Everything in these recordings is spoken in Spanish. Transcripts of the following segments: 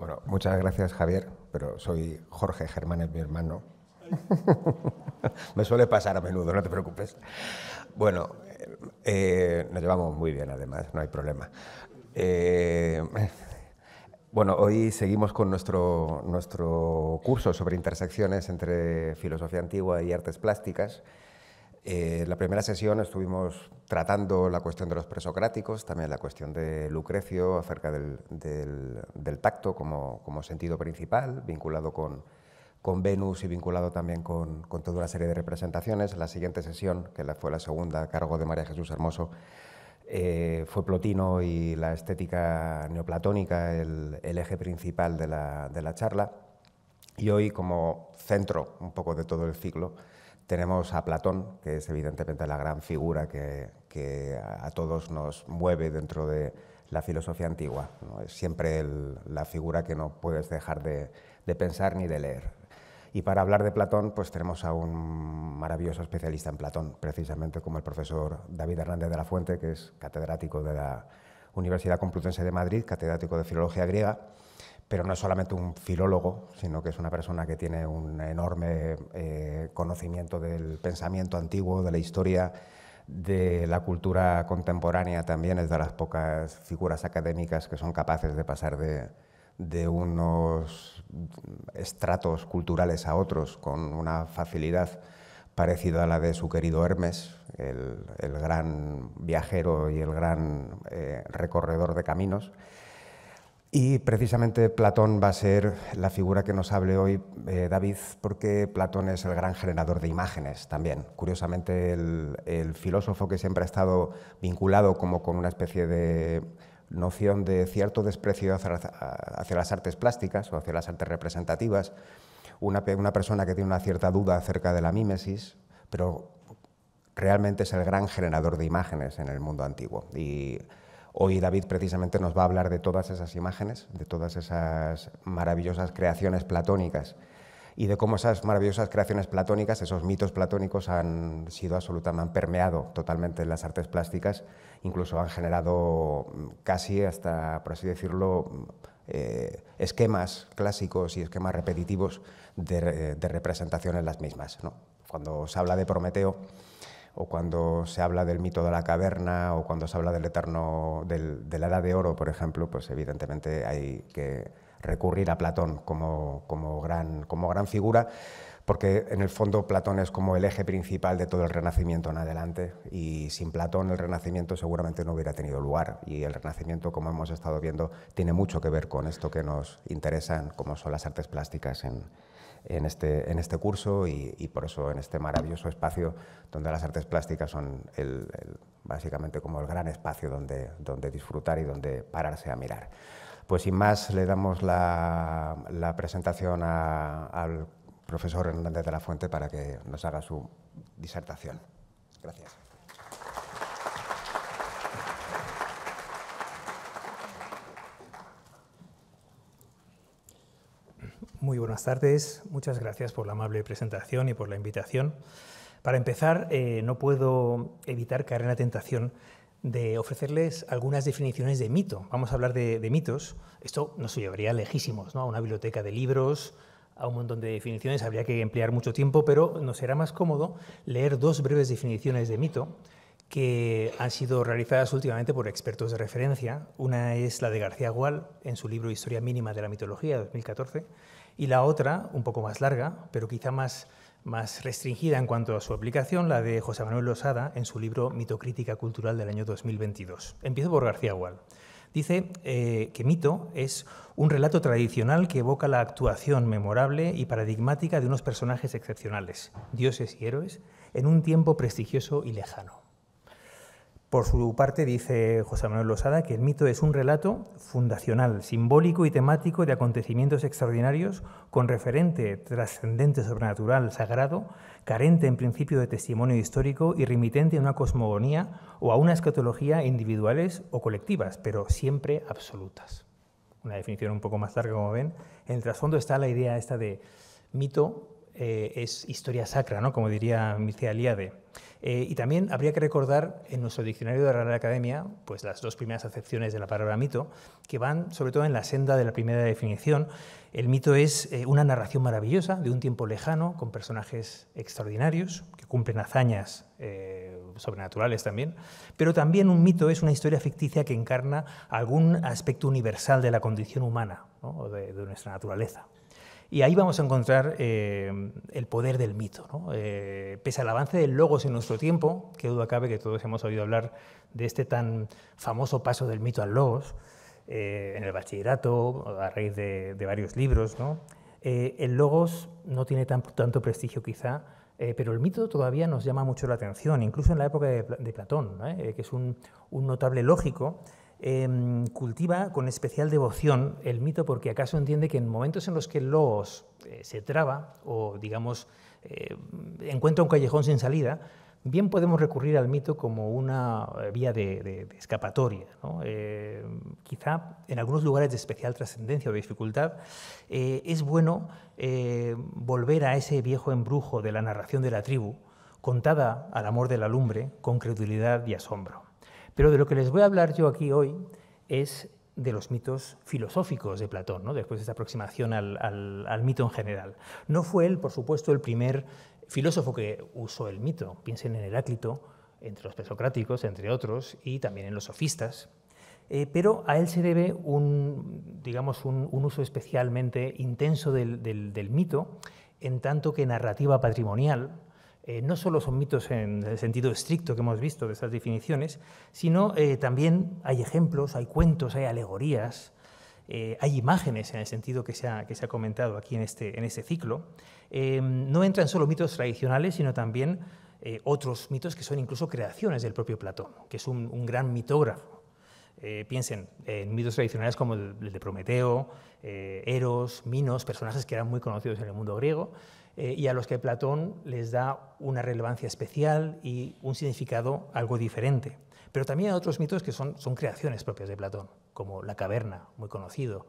Bueno, muchas gracias, Javier, pero soy Jorge, Germán es mi hermano. Me suele pasar a menudo, no te preocupes. Bueno, nos llevamos muy bien, además, no hay problema. Bueno, hoy seguimos con nuestro curso sobre intersecciones entre filosofía antigua y artes plásticas. En la primera sesión estuvimos tratando la cuestión de los presocráticos, también la cuestión de Lucrecio acerca del tacto como sentido principal, vinculado con Venus y vinculado también con toda una serie de representaciones. En la siguiente sesión, que fue la segunda a cargo de María Jesús Hermoso, fue Plotino y la estética neoplatónica el eje principal de la charla. Y hoy, como centro un poco de todo el ciclo, tenemos a Platón, que es evidentemente la gran figura que a todos nos mueve dentro de la filosofía antigua, ¿no? Es siempre la figura que no puedes dejar de pensar ni de leer. Y para hablar de Platón, pues tenemos a un maravilloso especialista en Platón, precisamente como el profesor David Hernández de la Fuente, que es catedrático de la Universidad Complutense de Madrid, catedrático de Filología Griega, pero no es solamente un filólogo, sino que es una persona que tiene un enorme conocimiento del pensamiento antiguo, de la historia, de la cultura contemporánea también. Es de las pocas figuras académicas que son capaces de pasar de unos estratos culturales a otros con una facilidad parecida a la de su querido Hermes, el gran viajero y el gran recorredor de caminos. Y precisamente Platón va a ser la figura que nos hable hoy David, porque Platón es el gran generador de imágenes también. Curiosamente, el filósofo que siempre ha estado vinculado como con una especie de noción de cierto desprecio hacia las artes plásticas o hacia las artes representativas, una persona que tiene una cierta duda acerca de la mímesis, pero realmente es el gran generador de imágenes en el mundo antiguo. Y hoy David precisamente nos va a hablar de todas esas imágenes, de todas esas maravillosas creaciones platónicas y de cómo esas maravillosas creaciones platónicas, esos mitos platónicos han permeado totalmente en las artes plásticas, incluso han generado casi hasta, por así decirlo, esquemas clásicos y esquemas repetitivos de representación en las mismas, ¿no? Cuando se habla de Prometeo, o cuando se habla del mito de la caverna, o cuando se habla del de la Edad de Oro, por ejemplo, pues evidentemente hay que recurrir a Platón como gran figura, porque en el fondo Platón es como el eje principal de todo el Renacimiento en adelante, y sin Platón el Renacimiento seguramente no hubiera tenido lugar, y el Renacimiento, como hemos estado viendo, tiene mucho que ver con esto que nos interesa, como son las artes plásticas en este curso, y por eso en este maravilloso espacio donde las artes plásticas son básicamente como el gran espacio donde disfrutar y donde pararse a mirar. Pues sin más, le damos la presentación al profesor Hernández de la Fuente para que nos haga su disertación. Gracias. Muy buenas tardes, muchas gracias por la amable presentación y por la invitación. Para empezar, no puedo evitar caer en la tentación de ofrecerles algunas definiciones de mito. Vamos a hablar de mitos. Esto nos llevaría lejísimos, ¿no? A una biblioteca de libros, a un montón de definiciones, habría que emplear mucho tiempo, pero nos será más cómodo leer dos breves definiciones de mito que han sido realizadas últimamente por expertos de referencia. Una es la de García Gual, en su libro Historia mínima de la mitología, de 2014, y la otra, un poco más larga, pero quizá más restringida en cuanto a su aplicación, la de José Manuel Losada, en su libro Mitocrítica cultural del año 2022. Empiezo por García Gual. Dice que mito es un relato tradicional que evoca la actuación memorable y paradigmática de unos personajes excepcionales, dioses y héroes, en un tiempo prestigioso y lejano. Por su parte, dice José Manuel Losada que el mito es un relato fundacional, simbólico y temático de acontecimientos extraordinarios con referente trascendente, sobrenatural, sagrado, carente en principio de testimonio histórico y remitente a una cosmogonía o a una escatología individuales o colectivas, pero siempre absolutas. Una definición un poco más larga, como ven. En el trasfondo está la idea esta de mito, es historia sacra, ¿no? Como diría Mircea Eliade. Y también habría que recordar en nuestro diccionario de la Real Academia pues las dos primeras acepciones de la palabra mito, que van sobre todo en la senda de la primera definición. El mito es una narración maravillosa de un tiempo lejano, con personajes extraordinarios que cumplen hazañas sobrenaturales también, pero también un mito es una historia ficticia que encarna algún aspecto universal de la condición humana, ¿no? O de nuestra naturaleza. Y ahí vamos a encontrar el poder del mito, ¿no? Pese al avance del logos en nuestro tiempo, que duda cabe que todos hemos oído hablar de este tan famoso paso del mito al logos, en el bachillerato, a raíz de varios libros, ¿no? El logos no tiene tanto prestigio quizá, pero el mito todavía nos llama mucho la atención, incluso en la época de Platón, ¿no? Que es un notable lógico. Cultiva con especial devoción el mito porque acaso entiende que en momentos en los que el logos se traba o, digamos, encuentra un callejón sin salida, bien podemos recurrir al mito como una vía de escapatoria, ¿no? Quizá en algunos lugares de especial trascendencia o dificultad es bueno volver a ese viejo embrujo de la narración de la tribu, contada al amor de la lumbre, con credulidad y asombro. Pero de lo que les voy a hablar yo aquí hoy es de los mitos filosóficos de Platón, ¿no? Después de esta aproximación al mito en general. No fue él, por supuesto, el primer filósofo que usó el mito. Piensen en Heráclito, entre los presocráticos, entre otros, y también en los sofistas. Pero a él se debe un uso especialmente intenso del mito, en tanto que narrativa patrimonial. No solo son mitos en el sentido estricto que hemos visto de estas definiciones, sino también hay ejemplos, hay cuentos, hay alegorías, hay imágenes en el sentido que se ha comentado aquí en este ciclo. No entran solo mitos tradicionales, sino también otros mitos que son incluso creaciones del propio Platón, que es un gran mitógrafo. Piensen en mitos tradicionales como el de Prometeo, Eros, Minos, personajes que eran muy conocidos en el mundo griego, y a los que Platón les da una relevancia especial y un significado algo diferente. Pero también hay otros mitos que son creaciones propias de Platón, como la caverna, muy conocido,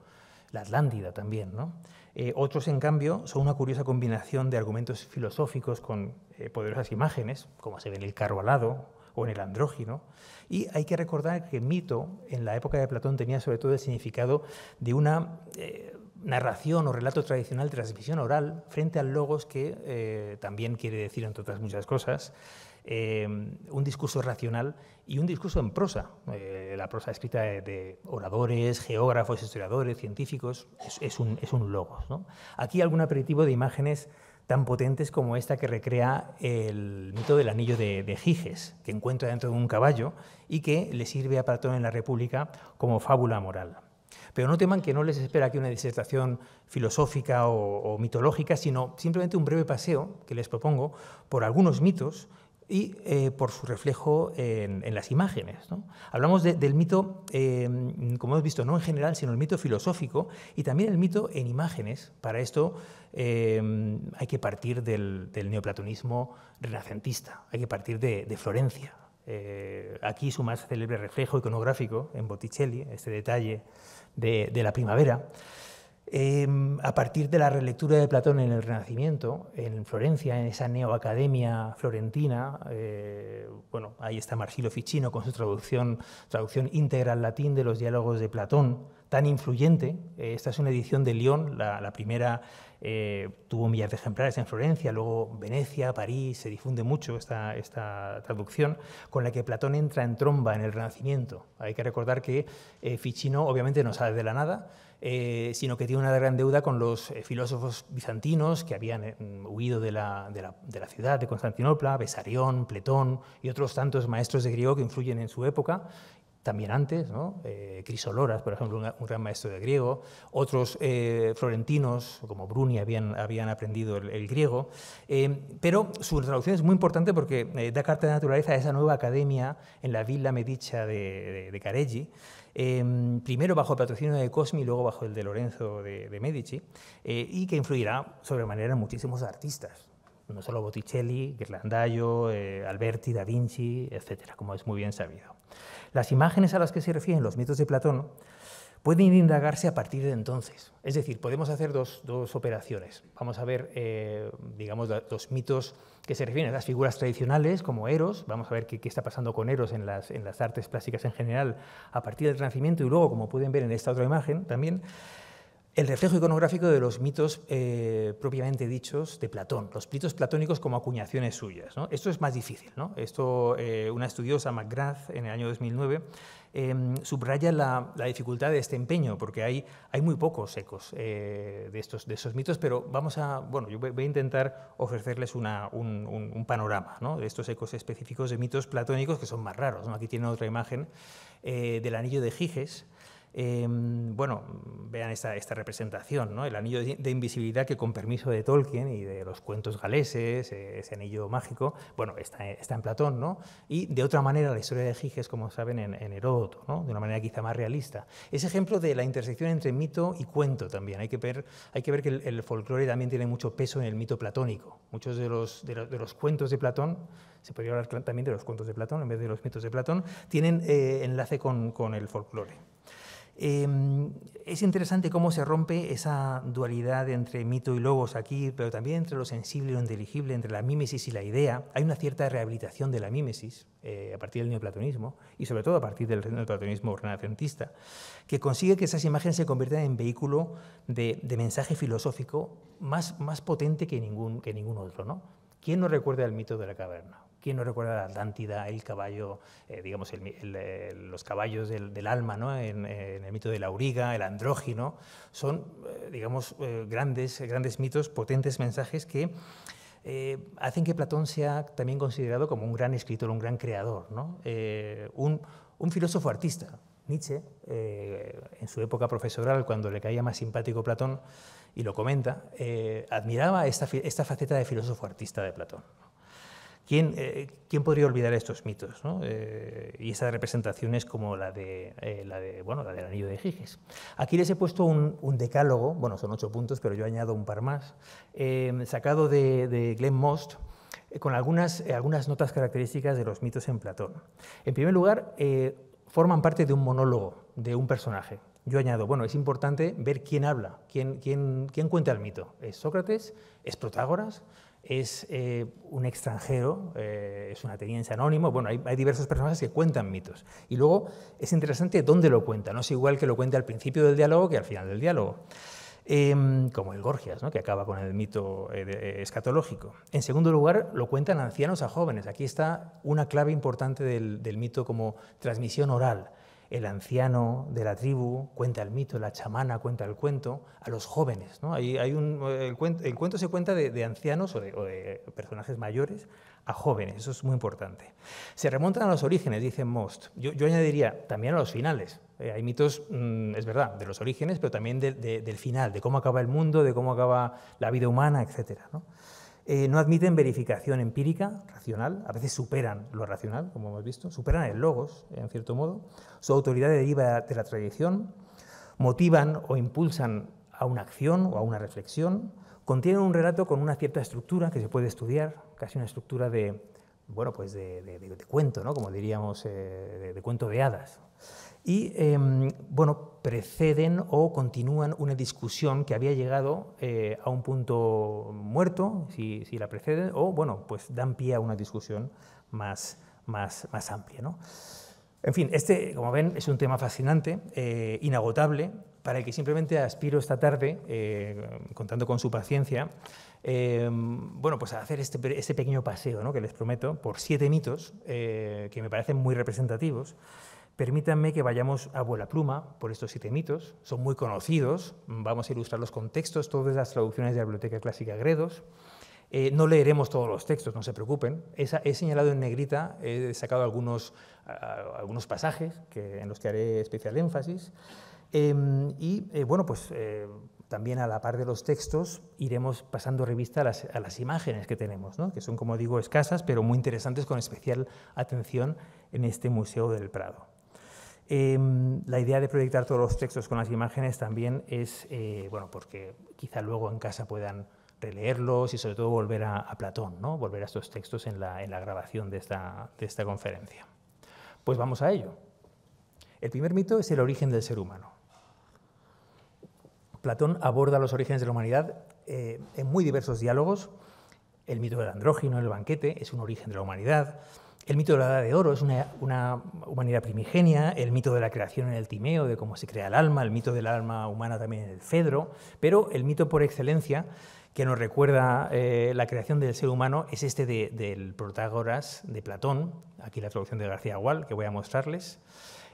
la Atlántida también, ¿no? Otros, en cambio, son una curiosa combinación de argumentos filosóficos con poderosas imágenes, como se ve en el carro alado o en el andrógino. Y hay que recordar que el mito, en la época de Platón, tenía sobre todo el significado de una narración o relato tradicional de transmisión oral frente al logos, que también quiere decir, entre otras muchas cosas, un discurso racional y un discurso en prosa. La prosa escrita de oradores, geógrafos, historiadores, científicos, es un logos, ¿no? Aquí algún aperitivo de imágenes tan potentes como esta que recrea el mito del anillo de Giges, que encuentra dentro de un caballo y que le sirve a Platón en la República como fábula moral. Pero no teman que no les espera aquí una disertación filosófica o mitológica, sino simplemente un breve paseo que les propongo por algunos mitos y por su reflejo en las imágenes, ¿no? Hablamos del mito, como hemos visto, no en general, sino el mito filosófico y también el mito en imágenes. Para esto hay que partir del neoplatonismo renacentista, hay que partir de Florencia. Aquí su más célebre reflejo iconográfico en Botticelli, este detalle de la primavera. A partir de la relectura de Platón en el Renacimiento, en Florencia, en esa neoacademia florentina, bueno, ahí está Marsilio Ficino con su traducción íntegra al latín de los diálogos de Platón, tan influyente. Esta es una edición de Lyon, la primera tuvo 1 millar de ejemplares en Florencia, luego Venecia, París, se difunde mucho esta traducción, con la que Platón entra en tromba en el Renacimiento. Hay que recordar que Ficino obviamente no sale de la nada, sino que tiene una gran deuda con los filósofos bizantinos que habían huido de la ciudad de Constantinopla, Besarión, Pletón y otros tantos maestros de griego que influyen en su época, también antes, ¿no? Crisoloras, por ejemplo, un gran maestro de griego, otros florentinos como Bruni habían aprendido el griego, pero su traducción es muy importante porque da carta de naturaleza a esa nueva academia en la Villa Medicea de Careggi, primero bajo el patrocinio de Cosmi y luego bajo el de Lorenzo de Medici, y que influirá sobremanera en muchísimos artistas, no solo Botticelli, Ghirlandaio, Alberti, Da Vinci, etcétera, como es muy bien sabido. Las imágenes a las que se refieren los mitos de Platón pueden indagarse a partir de entonces. Es decir, podemos hacer dos operaciones. Vamos a ver, digamos, los mitos que se refieren a las figuras tradicionales, como Eros. Vamos a ver qué está pasando con Eros en las artes plásticas en general a partir del Renacimiento, y luego, como pueden ver en esta otra imagen, también el reflejo iconográfico de los mitos propiamente dichos de Platón, los mitos platónicos como acuñaciones suyas, ¿no? Esto es más difícil, ¿no? Esto, una estudiosa, McGrath, en el año 2009, subraya la dificultad de este empeño, porque hay muy pocos ecos de esos mitos, pero bueno, yo voy a intentar ofrecerles un panorama, ¿no?, de estos ecos específicos de mitos platónicos que son más raros, ¿no? Aquí tienen otra imagen del anillo de Giges. Bueno, vean esta representación, ¿no? El anillo de invisibilidad que, con permiso de Tolkien y de los cuentos galeses, ese anillo mágico, bueno, está en Platón, ¿no? Y de otra manera la historia de Giges, como saben, en Heródoto, ¿no?, de una manera quizá más realista. Es ejemplo de la intersección entre mito y cuento también. Hay que ver que el folclore también tiene mucho peso en el mito platónico. Muchos de los cuentos de Platón, se podría hablar también de los cuentos de Platón en vez de los mitos de Platón, tienen enlace con el folclore. Es interesante cómo se rompe esa dualidad entre mito y logos aquí, pero también entre lo sensible y lo inteligible, entre la mímesis y la idea. Hay una cierta rehabilitación de la mímesis a partir del neoplatonismo, y sobre todo a partir del neoplatonismo renacentista, que consigue que esas imágenes se conviertan en vehículo de mensaje filosófico más potente que ningún otro, ¿no? ¿Quién no recuerda el mito de la caverna? ¿Quién no recuerda la Atlántida, el caballo, digamos, los caballos del alma, ¿no?, en el mito del auriga, el andrógino? Son, digamos, grandes mitos, potentes mensajes que hacen que Platón sea también considerado como un gran escritor, un gran creador, ¿no? Un filósofo artista. Nietzsche, en su época profesoral, cuando le caía más simpático Platón, y lo comenta, admiraba esta faceta de filósofo artista de Platón. ¿Quién podría olvidar estos mitos, ¿no? Y esas representaciones como la del anillo de Giges? Aquí les he puesto un decálogo, bueno, son 8 puntos, pero yo añado un par más, sacado de Glenn Most, con algunas notas características de los mitos en Platón. En primer lugar, forman parte de un monólogo de un personaje. Yo añado, bueno, es importante ver quién habla, quién cuenta el mito. ¿Es Sócrates? ¿Es Protágoras? ¿Es un extranjero? ¿Es un ateniense anónimo? Bueno, hay diversos personajes que cuentan mitos. Y luego es interesante dónde lo cuenta. No es igual que lo cuente al principio del diálogo que al final del diálogo. Como el Gorgias, ¿no?, que acaba con el mito escatológico. En segundo lugar, lo cuentan ancianos a jóvenes. Aquí está una clave importante del mito como transmisión oral. El anciano de la tribu cuenta el mito, la chamana cuenta el cuento a los jóvenes, ¿no? El cuento se cuenta de ancianos o de personajes mayores a jóvenes, eso es muy importante. Se remontan a los orígenes, dice Most. Yo añadiría también a los finales. Hay mitos, es verdad, de los orígenes, pero también del final, de cómo acaba el mundo, de cómo acaba la vida humana, etc., ¿no? No admiten verificación empírica, racional, a veces superan lo racional, como hemos visto, superan el logos, en cierto modo. Su autoridad deriva de la tradición, motivan o impulsan a una acción o a una reflexión, contienen un relato con una cierta estructura que se puede estudiar, casi una estructura de cuento, ¿no?, como diríamos, de cuento de hadas. Y preceden o continúan una discusión que había llegado a un punto muerto, si la preceden, o pues dan pie a una discusión más amplia, ¿no? En fin, como ven, es un tema fascinante, inagotable, para el que simplemente aspiro esta tarde, contando con su paciencia, pues a hacer este pequeño paseo, ¿no?, que les prometo, por 7 mitos que me parecen muy representativos. Permítanme que vayamos a vuela pluma por estos 7 mitos. Son muy conocidos, vamos a ilustrar los contextos, todas las traducciones de la Biblioteca Clásica Gredos. No leeremos todos los textos, no se preocupen. He señalado en negrita, he sacado algunos pasajes en los que haré especial énfasis. También a la par de los textos iremos pasando revista a las imágenes que tenemos, ¿no?, que son, como digo, escasas, pero muy interesantes, con especial atención en este Museo del Prado. La idea de proyectar todos los textos con las imágenes también es, porque quizá luego en casa puedan releerlos y sobre todo volver a Platón, ¿no?, volver a estos textos en la grabación de esta conferencia. Pues vamos a ello. El primer mito es el origen del ser humano. Platón aborda los orígenes de la humanidad en muy diversos diálogos. El mito del andrógino, el banquete, es un origen de la humanidad. El mito de la Edad de Oro es una humanidad primigenia. El mito de la creación en el Timeo, de cómo se crea el alma. El mito del alma humana también en el Fedro. Pero el mito por excelencia que nos recuerda la creación del ser humano es este del Protágoras de Platón. Aquí la traducción de García Gual, que voy a mostrarles.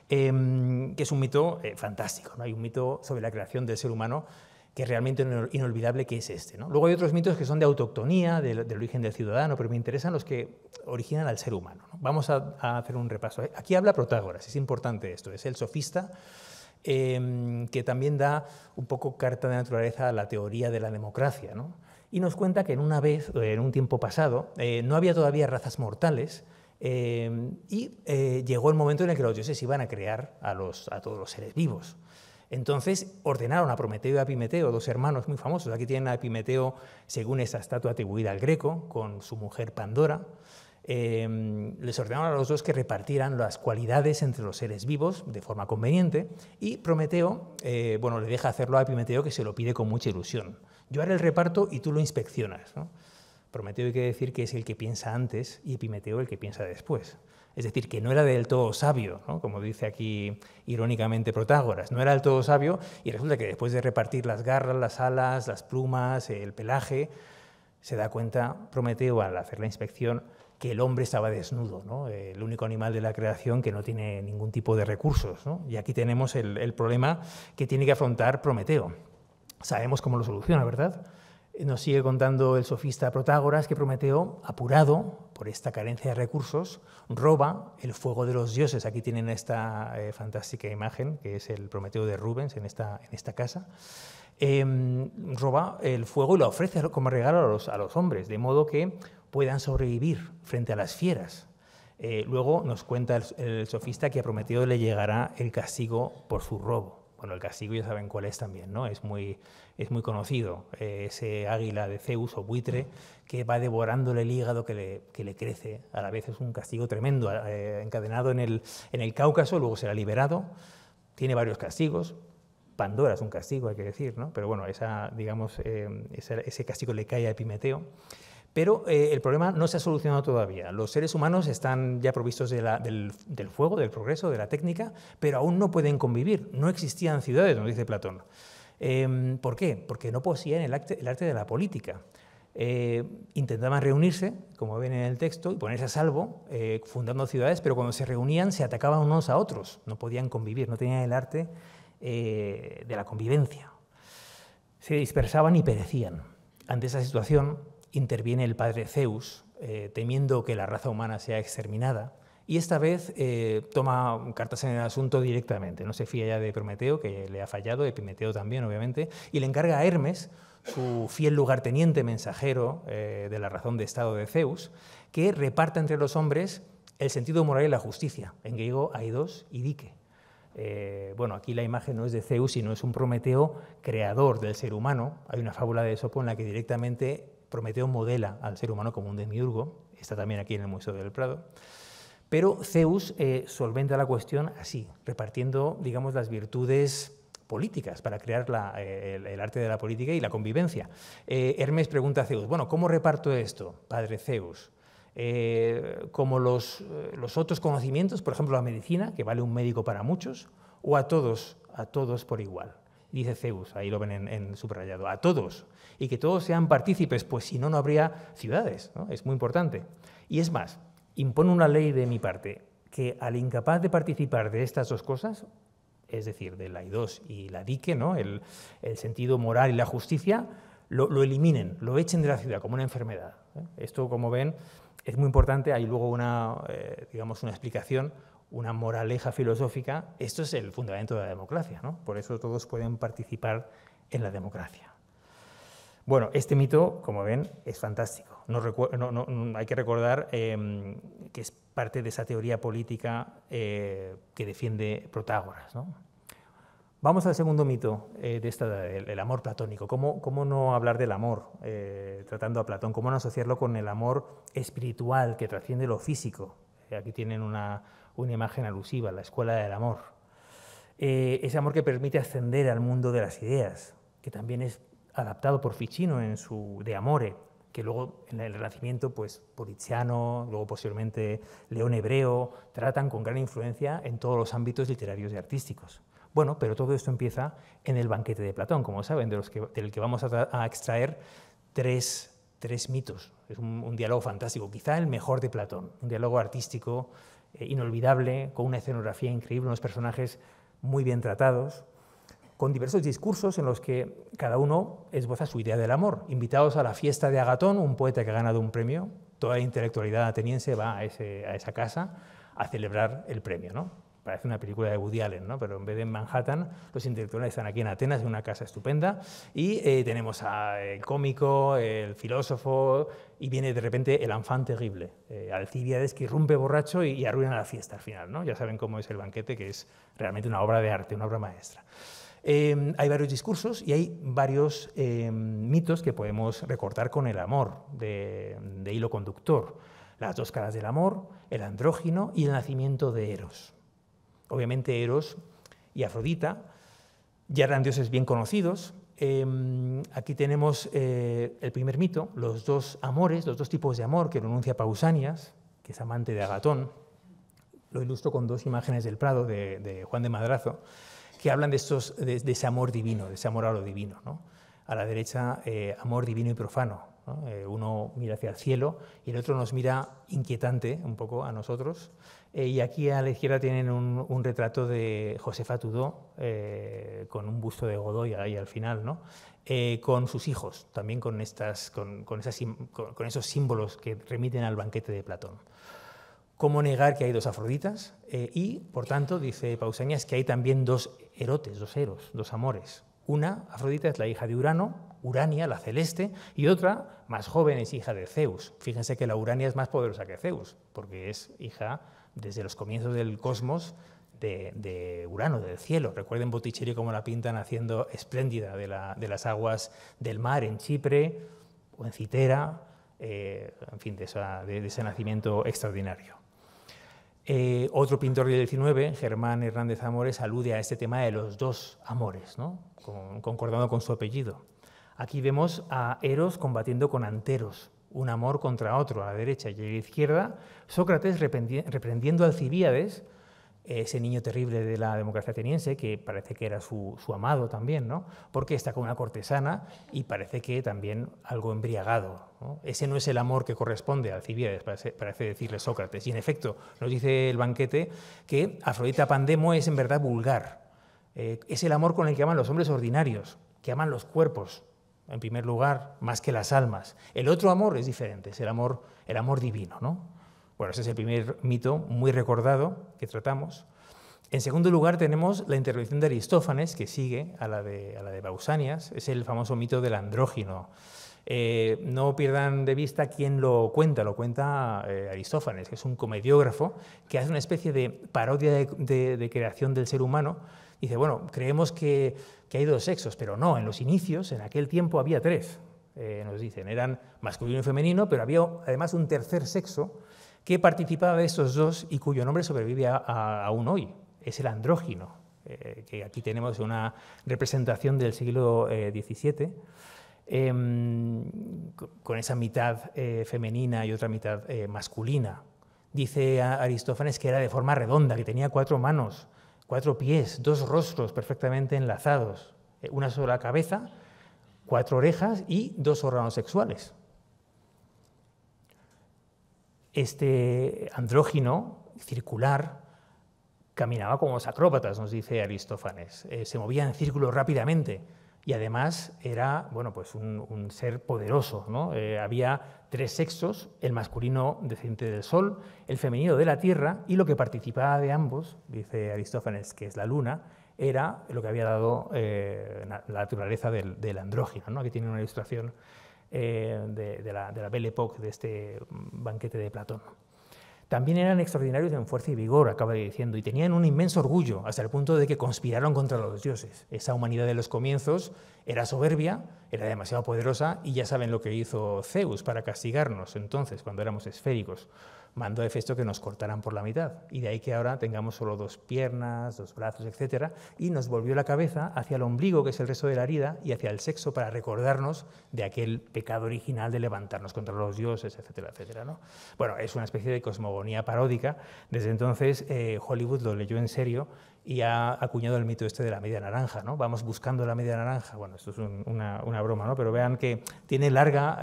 Que es un mito fantástico, ¿no? Hay un mito sobre la creación del ser humano que es realmente inolvidable, que es este, ¿no? Luego hay otros mitos que son de autoctonía, del origen del ciudadano, pero me interesan los que originan al ser humano, ¿no? Vamos a hacer un repaso. Aquí habla Protágoras, es importante esto, es el sofista que también da un poco carta de naturaleza a la teoría de la democracia, ¿no? Y nos cuenta que en un tiempo pasado, no había todavía razas mortales, llegó el momento en el que los dioses iban a crear a todos los seres vivos. Entonces ordenaron a Prometeo y a Epimeteo, dos hermanos muy famosos. Aquí tienen a Epimeteo según esa estatua atribuida al Greco, con su mujer Pandora. Les ordenaron a los dos que repartieran las cualidades entre los seres vivos de forma conveniente, y Prometeo le deja hacerlo a Epimeteo, que se lo pide con mucha ilusión. Yo haré el reparto y tú lo inspeccionas, ¿no? Prometeo hay que decir que es el que piensa antes y Epimeteo el que piensa después. Es decir, que no era del todo sabio, ¿no? Como dice aquí irónicamente Protágoras, no era del todo sabio, y resulta que después de repartir las garras, las alas, las plumas, el pelaje, se da cuenta Prometeo al hacer la inspección que el hombre estaba desnudo, ¿no? El único animal de la creación que no tiene ningún tipo de recursos, ¿no? Y aquí tenemos el problema que tiene que afrontar Prometeo. Sabemos cómo lo soluciona, ¿verdad? Nos sigue contando el sofista Protágoras que Prometeo, apurado por esta carencia de recursos, roba el fuego de los dioses. Aquí tienen esta fantástica imagen, que es el Prometeo de Rubens en esta casa. Roba el fuego y lo ofrece como regalo a los hombres, de modo que puedan sobrevivir frente a las fieras. Luego nos cuenta el sofista que a Prometeo le llegará el castigo por su robo. Bueno, el castigo ya saben cuál es también, ¿no? Es muy conocido, ese águila de Zeus o buitre que va devorándole el hígado que le crece. A la vez es un castigo tremendo, encadenado en el Cáucaso, luego será liberado. Tiene varios castigos. Pandora es un castigo, hay que decir, ¿no? Pero bueno, ese castigo le cae a Epimeteo. Pero el problema no se ha solucionado todavía. Los seres humanos están ya provistos del fuego, del progreso, de la técnica, pero aún no pueden convivir. No existían ciudades, nos dice Platón. ¿Por qué? Porque no poseían el arte de la política. Intentaban reunirse, como ven en el texto, y ponerse a salvo, fundando ciudades, pero cuando se reunían se atacaban unos a otros. No podían convivir, no tenían el arte de la convivencia. Se dispersaban y perecían. Ante esa situación interviene el padre Zeus, temiendo que la raza humana sea exterminada, y esta vez toma cartas en el asunto directamente. No se fía ya de Prometeo, que le ha fallado, de Epimeteo también, obviamente, y le encarga a Hermes, su fiel lugarteniente mensajero de la razón de estado de Zeus, que reparta entre los hombres el sentido moral y la justicia. En griego, aidos y dike. Aquí la imagen no es de Zeus, sino es un Prometeo creador del ser humano. Hay una fábula de Esopo en la que directamente Prometeo modela al ser humano como un demiurgo, está también aquí en el Museo del Prado, pero Zeus solventa la cuestión así, repartiendo, digamos, las virtudes políticas para crear el arte de la política y la convivencia. Hermes pregunta a Zeus, bueno, ¿cómo reparto esto, padre Zeus? ¿Como los otros conocimientos, por ejemplo la medicina, que vale un médico para muchos, o a todos por igual? Dice Zeus, ahí lo ven en subrayado, a todos, y que todos sean partícipes, pues si no, no habría ciudades, ¿no? Es muy importante. Y es más, impone una ley de mi parte, que al incapaz de participar de estas dos cosas, es decir, del aidos y la dike, ¿no? el sentido moral y la justicia, lo eliminen, lo echen de la ciudad como una enfermedad. Esto, como ven, es muy importante. Hay luego una explicación, una moraleja filosófica. Esto es el fundamento de la democracia, ¿no? Por eso todos pueden participar en la democracia. Bueno, este mito, como ven, es fantástico. Hay que recordar que es parte de esa teoría política que defiende Protágoras, ¿no? Vamos al segundo mito el amor platónico. ¿Cómo no hablar del amor tratando a Platón? ¿Cómo no asociarlo con el amor espiritual que trasciende lo físico? Aquí tienen una imagen alusiva, la escuela del amor. Ese amor que permite ascender al mundo de las ideas. que también es adaptado por Ficino en su De Amore, que luego en el Renacimiento, pues Poliziano, luego posteriormente León Hebreo, tratan con gran influencia en todos los ámbitos literarios y artísticos. Bueno, pero todo esto empieza en el banquete de Platón, como saben, del que vamos a extraer tres mitos. Es un diálogo fantástico, quizá el mejor de Platón, un diálogo artístico inolvidable, con una escenografía increíble, unos personajes muy bien tratados, con diversos discursos en los que cada uno esboza su idea del amor. Invitados a la fiesta de Agatón, un poeta que ha ganado un premio, toda la intelectualidad ateniense va a esa casa a celebrar el premio, ¿no? Parece una película de Woody Allen, ¿no? Pero en vez de en Manhattan, los intelectuales están aquí en Atenas, en una casa estupenda, y tenemos al cómico, el filósofo, y viene de repente el enfant terrible, Alcibíades, que irrumpe borracho y arruina la fiesta al final, ¿no? Ya saben cómo es el banquete, que es realmente una obra de arte, una obra maestra. Hay varios discursos y hay varios mitos que podemos recortar con el amor de hilo conductor. Las dos caras del amor, el andrógino y el nacimiento de Eros. Obviamente Eros y Afrodita ya eran dioses bien conocidos. Aquí tenemos el primer mito, los dos amores, los dos tipos de amor que lo enuncia Pausanias, que es amante de Agatón. Lo ilustro con dos imágenes del Prado de Juan de Madrazo, que hablan de ese amor divino, de ese amor a lo divino, ¿no? A la derecha, amor divino y profano, ¿no? Uno mira hacia el cielo y el otro nos mira inquietante un poco a nosotros. Y aquí a la izquierda tienen un retrato de Josefa Tudó, con un busto de Godoy ahí al final, ¿no? Con sus hijos, también con esos símbolos que remiten al banquete de Platón. ¿Cómo negar que hay dos Afroditas? Y, por tanto, dice Pausanias que hay también dos erotes, dos eros, dos amores. Una, Afrodita, es la hija de Urano, Urania, la celeste, y otra, más joven, es hija de Zeus. Fíjense que la Urania es más poderosa que Zeus, porque es hija, desde los comienzos del cosmos, de Urano, del cielo. Recuerden Botticelli cómo la pintan haciendo espléndida de las aguas del mar en Chipre o en Citera, en fin, de ese nacimiento extraordinario. Otro pintor del XIX, Germán Hernández Amores, alude a este tema de los dos amores, ¿no? Concordando con su apellido. Aquí vemos a Eros combatiendo con Anteros, un amor contra otro, a la derecha, y a la izquierda Sócrates reprendiendo a Alcibíades, ese niño terrible de la democracia ateniense, que parece que era su amado también, ¿no? Porque está con una cortesana y parece que también algo embriagado, ¿no? Ese no es el amor que corresponde a Alcibíades, parece decirle Sócrates. Y en efecto, nos dice el banquete que Afrodita Pandemo es en verdad vulgar. Es el amor con el que aman los hombres ordinarios, que aman los cuerpos, en primer lugar, más que las almas. El otro amor es diferente, es el amor divino, ¿no? Bueno, ese es el primer mito muy recordado que tratamos. En segundo lugar tenemos la intervención de Aristófanes, que sigue a la de Pausanias, es el famoso mito del andrógino. No pierdan de vista quién lo cuenta Aristófanes, que es un comediógrafo que hace una especie de parodia de creación del ser humano. Dice, bueno, creemos que hay dos sexos, pero no, en los inicios, en aquel tiempo había tres, nos dicen, eran masculino y femenino, pero había además un tercer sexo que participaba de estos dos y cuyo nombre sobrevive aún hoy, es el andrógino, que aquí tenemos una representación del siglo XVII, con esa mitad femenina y otra mitad masculina. Dice Aristófanes que era de forma redonda, que tenía 4 manos, 4 pies, 2 rostros perfectamente enlazados, una sola cabeza, 4 orejas y 2 órganos sexuales. Este andrógino circular caminaba como los acróbatas, nos dice Aristófanes, se movía en círculos rápidamente y además era, bueno, pues un ser poderoso, ¿no? Había 3 sexos, el masculino descendiente del sol, el femenino de la tierra, y lo que participaba de ambos, dice Aristófanes, que es la luna, era lo que había dado la naturaleza del andrógino, ¿no? Aquí tiene una ilustración de la Belle Époque, de este banquete de Platón. También eran extraordinarios en fuerza y vigor, acaba diciendo, y tenían un inmenso orgullo, hasta el punto de que conspiraron contra los dioses. Esa humanidad de los comienzos era soberbia, era demasiado poderosa, y ya saben lo que hizo Zeus para castigarnos entonces, cuando éramos esféricos. mandó a Hefesto que nos cortaran por la mitad, y de ahí que ahora tengamos solo 2 piernas, 2 brazos, etcétera, y nos volvió la cabeza hacia el ombligo, que es el resto de la herida, y hacia el sexo para recordarnos de aquel pecado original de levantarnos contra los dioses, etcétera, etcétera, ¿no? Bueno, es una especie de cosmogonía paródica. Desde entonces Hollywood lo leyó en serio y ha acuñado el mito este de la media naranja, ¿no? Vamos buscando la media naranja. Bueno, esto es una broma, ¿no? Pero vean que tiene larga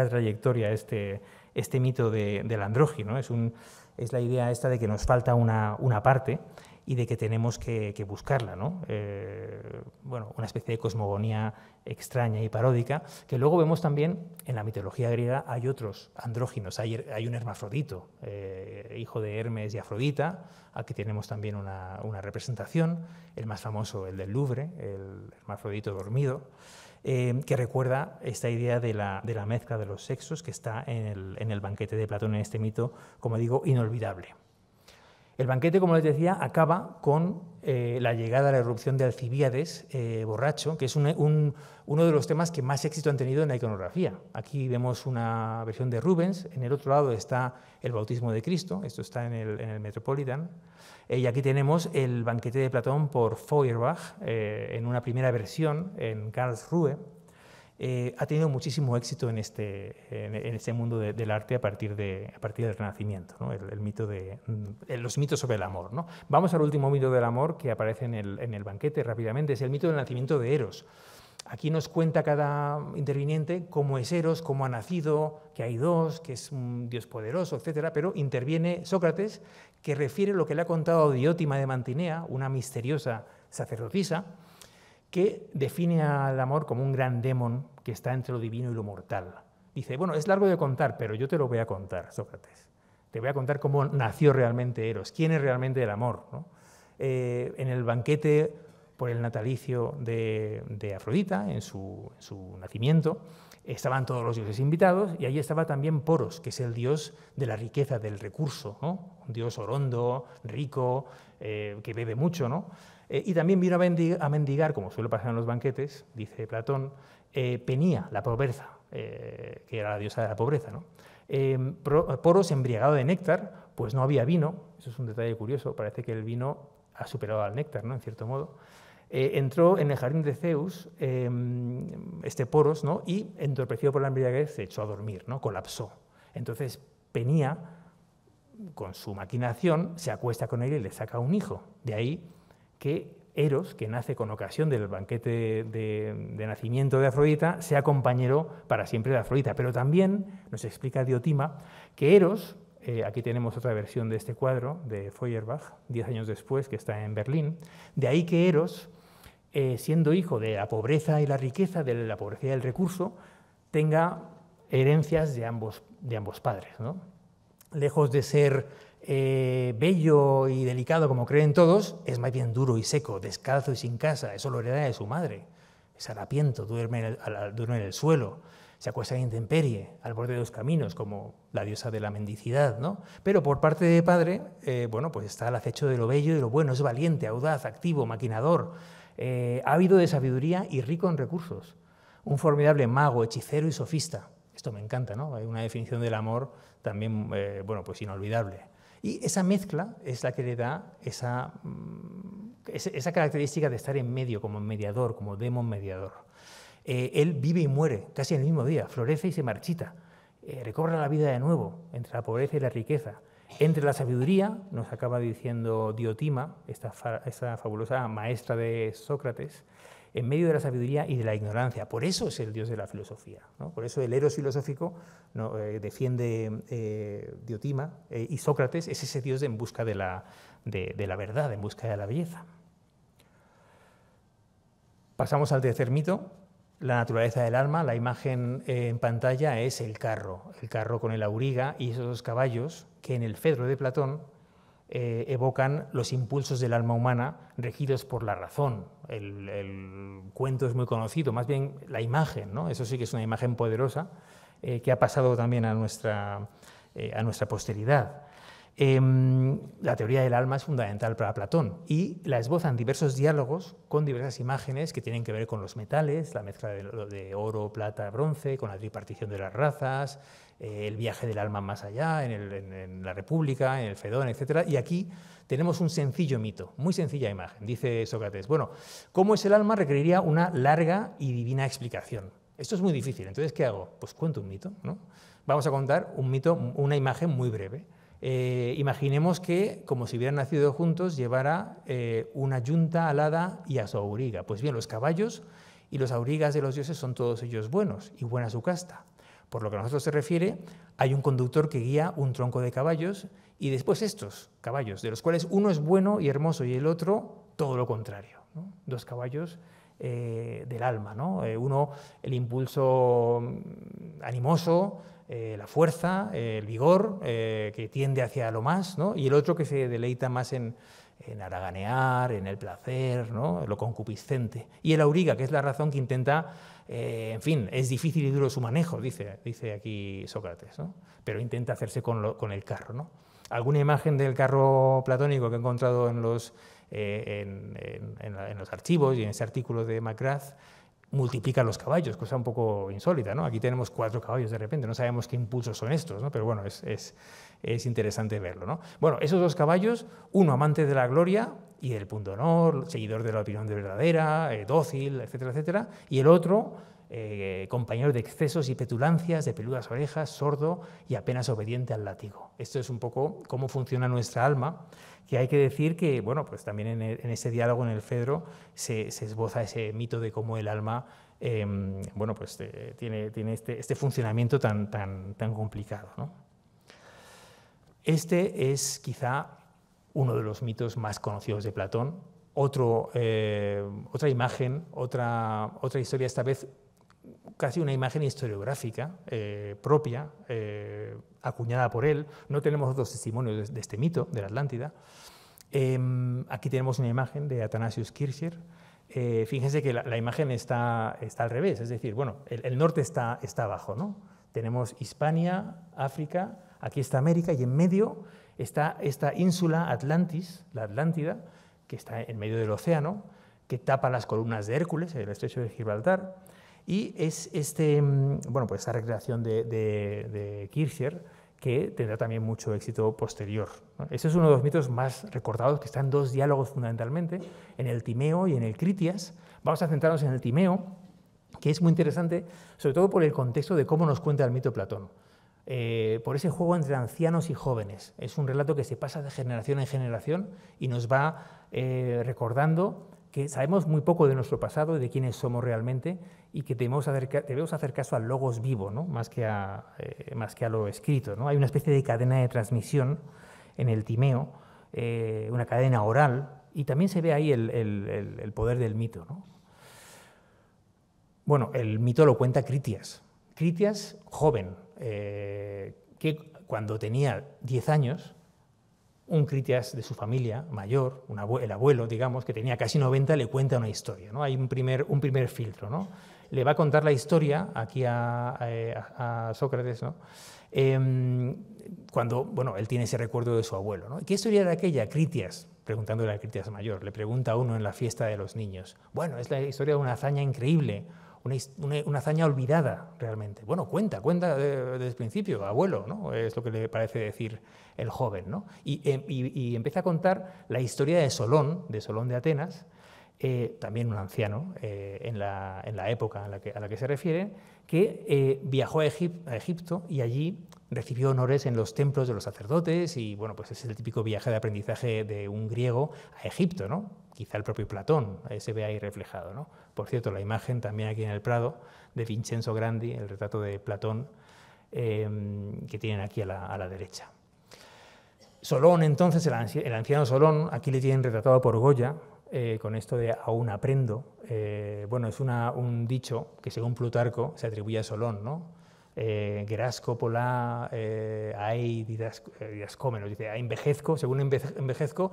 trayectoria este mito del andrógino. Es la idea esta de que nos falta una parte y de que tenemos que buscarla, ¿no? Bueno, una especie de cosmogonía extraña y paródica, que luego vemos también en la mitología griega. Hay otros andróginos, hay un Hermafrodito, hijo de Hermes y Afrodita. Aquí tenemos también una representación, el más famoso, el del Louvre, el Hermafrodito dormido, que recuerda esta idea de la mezcla de los sexos que está en el banquete de Platón, en este mito, como digo, inolvidable. El banquete, como les decía, acaba con la llegada a la irrupción de Alcibíades, borracho, que es uno de los temas que más éxito han tenido en la iconografía. Aquí vemos una versión de Rubens, en el otro lado está el bautismo de Cristo, esto está en el Metropolitan, y aquí tenemos el banquete de Platón por Feuerbach, en una primera versión, en Karlsruhe. Ha tenido muchísimo éxito en este mundo del arte a partir del Renacimiento, ¿no? Los mitos sobre el amor, ¿no? Vamos al último mito del amor que aparece en el banquete rápidamente, es el mito del nacimiento de Eros. Aquí nos cuenta cada interviniente cómo es Eros, cómo ha nacido, que hay 2, que es un dios poderoso, etcétera, pero interviene Sócrates, que refiere lo que le ha contado Diótima de Mantinea, una misteriosa sacerdotisa, que define al amor como un gran demon que está entre lo divino y lo mortal. Dice, bueno, es largo de contar, pero yo te lo voy a contar, Sócrates. Te voy a contar cómo nació realmente Eros, quién es realmente el amor, ¿no? En el banquete por el natalicio de Afrodita, en su nacimiento, estaban todos los dioses invitados, y allí estaba también Poros, que es el dios de la riqueza, del recurso, ¿no? Un dios orondo, rico, que bebe mucho, ¿no? Y también vino a mendigar, como suele pasar en los banquetes, dice Platón, Penía, la pobreza, que era la diosa de la pobreza, ¿no? Poros, embriagado de néctar, pues no había vino, eso es un detalle curioso, parece que el vino ha superado al néctar, ¿no? En cierto modo. Entró en el jardín de Zeus, Poros, ¿no? Y, entorpecido por la embriaguez, se echó a dormir, ¿no? Colapsó. Entonces Penía, con su maquinación, se acuesta con él y le saca un hijo. De ahí que Eros, que nace con ocasión del banquete de nacimiento de Afrodita, sea compañero para siempre de Afrodita. Pero también nos explica Diotima que Eros, aquí tenemos otra versión de este cuadro de Feuerbach, 10 años después, que está en Berlín, de ahí que Eros, siendo hijo de la pobreza y la riqueza, de la pobreza y el recurso, tenga herencias de ambos padres, ¿no? Lejos de ser bello y delicado como creen todos, es más bien duro y seco, descalzo y sin casa. Eso lo hereda de su madre. Es harapiento, duerme en el suelo, se acuesta en intemperie, al borde de los caminos, como la diosa de la mendicidad, ¿no? Pero por parte de padre, bueno, pues está al acecho de lo bello y de lo bueno, es valiente, audaz, activo, maquinador, ávido de sabiduría y rico en recursos. Un formidable mago, hechicero y sofista. Esto me encanta, ¿no? Hay una definición del amor también, bueno, pues inolvidable. Y esa mezcla es la que le da esa característica de estar en medio, como mediador, como demon mediador. Él vive y muere casi en el mismo día, florece y se marchita, recobra la vida de nuevo entre la pobreza y la riqueza. Entre la sabiduría, nos acaba diciendo Diotima, esta fabulosa maestra de Sócrates, en medio de la sabiduría y de la ignorancia. Por eso es el dios de la filosofía, ¿no? Por eso el Eros filosófico, ¿no? Defiende Diotima, y Sócrates es ese dios en busca de la verdad, en busca de la belleza. Pasamos al tercer mito, la naturaleza del alma. La imagen en pantalla es el carro con el auriga y esos 2 caballos que en el Fedro de Platón evocan los impulsos del alma humana regidos por la razón. El cuento es muy conocido, más bien la imagen, ¿no? Eso sí que es una imagen poderosa que ha pasado también a nuestra posteridad. La teoría del alma es fundamental para Platón y la esbozan diversos diálogos con diversas imágenes que tienen que ver con los metales, la mezcla de oro, plata, bronce, con la tripartición de las razas, el viaje del alma más allá, en la República, en el Fedón, etc. Y aquí tenemos un sencillo mito, muy sencilla imagen. Dice Sócrates, bueno, ¿cómo es el alma? Requeriría una larga y divina explicación. Esto es muy difícil, entonces, ¿qué hago? Pues cuento un mito, ¿no? Vamos a contar un mito, una imagen muy breve. Imaginemos que, como si hubieran nacido juntos, llevara una yunta alada y a su auriga. Pues bien, los caballos y los aurigas de los dioses son todos ellos buenos y buena su casta. Por lo que a nosotros se refiere, hay un conductor que guía un tronco de caballos y después estos caballos, de los cuales uno es bueno y hermoso y el otro todo lo contrario, ¿no? Dos caballos del alma, ¿no? Uno, el impulso animoso, la fuerza, el vigor, que tiende hacia lo más, ¿no? Y el otro que se deleita más en haraganear, en el placer, ¿no? Lo concupiscente. Y el auriga, que es la razón que intenta, en fin, es difícil y duro su manejo, dice aquí Sócrates, ¿no? Pero intenta hacerse con el carro, ¿no? Alguna imagen del carro platónico que he encontrado en los archivos y en ese artículo de McGrath multiplica los caballos, cosa un poco insólita, ¿no? Aquí tenemos 4 caballos de repente, no sabemos qué impulsos son estos, ¿no? Pero bueno, es interesante verlo, ¿no? Bueno, esos 2 caballos, uno amante de la gloria y del punto de honor, seguidor de la opinión de verdadera, dócil, etcétera, etcétera, y el otro, compañero de excesos y petulancias, de peludas orejas, sordo y apenas obediente al látigo. Esto es un poco cómo funciona nuestra alma, que hay que decir que, bueno, pues también en ese diálogo en el Fedro se esboza ese mito de cómo el alma, bueno, pues tiene este funcionamiento tan complicado, ¿no? Este es quizá uno de los mitos más conocidos de Platón. Otra imagen, otra historia, esta vez casi una imagen historiográfica propia, acuñada por él. No tenemos otros testimonios de este mito, de la Atlántida. Aquí tenemos una imagen de Athanasius Kircher. Fíjense que la imagen está al revés, es decir, bueno, el norte está abajo, ¿no? Tenemos Hispania, África, aquí está América y en medio está esta ínsula Atlantis, la Atlántida, que está en medio del océano, que tapa las columnas de Hércules, el estrecho de Gibraltar, y es bueno, pues esta recreación de Kircher que tendrá también mucho éxito posterior, ¿no? Ese es uno de los mitos más recordados, que está en 2 diálogos fundamentalmente, en el Timeo y en el Critias. Vamos a centrarnos en el Timeo, que es muy interesante, sobre todo por el contexto de cómo nos cuenta el mito Platón. Por ese juego entre ancianos y jóvenes. Es un relato que se pasa de generación en generación y nos va recordando que sabemos muy poco de nuestro pasado, de quiénes somos realmente, y que debemos hacer caso al logos vivo, ¿no? más que a lo escrito, ¿no? Hay una especie de cadena de transmisión en el Timeo, una cadena oral, y también se ve ahí el poder del mito, ¿no? Bueno, el mito lo cuenta Critias. Critias, joven, que cuando tenía 10 años, un Critias de su familia mayor, el abuelo, digamos, que tenía casi 90, le cuenta una historia, ¿no? Hay un primer filtro, ¿no? Le va a contar la historia aquí a Sócrates, ¿no? Cuando, bueno, él tiene ese recuerdo de su abuelo, ¿no? ¿Qué historia era aquella? Critias, preguntándole a Critias mayor, le pregunta a uno en la fiesta de los niños. Bueno, es la historia de una hazaña increíble, una hazaña olvidada realmente. Bueno, cuenta desde el principio, abuelo, ¿no? Es lo que le parece decir el joven, ¿no? Y empieza a contar la historia de Solón de Atenas, también un anciano en la época a la que se refiere, que viajó a Egipto y allí recibió honores en los templos de los sacerdotes y, bueno, pues es el típico viaje de aprendizaje de un griego a Egipto, ¿no? Quizá el propio Platón se ve ahí reflejado, ¿no? Por cierto, la imagen también aquí en el Prado de Vincenzo Grandi, el retrato de Platón, que tienen aquí a la derecha. Solón, entonces, el anciano Solón, aquí le tienen retratado por Goya, con esto de aún aprendo. Bueno, es un dicho que según Plutarco se atribuye a Solón, ¿no? Gerasco, Polá, Ai, Didascómenos, dice, envejezco, según envejezco,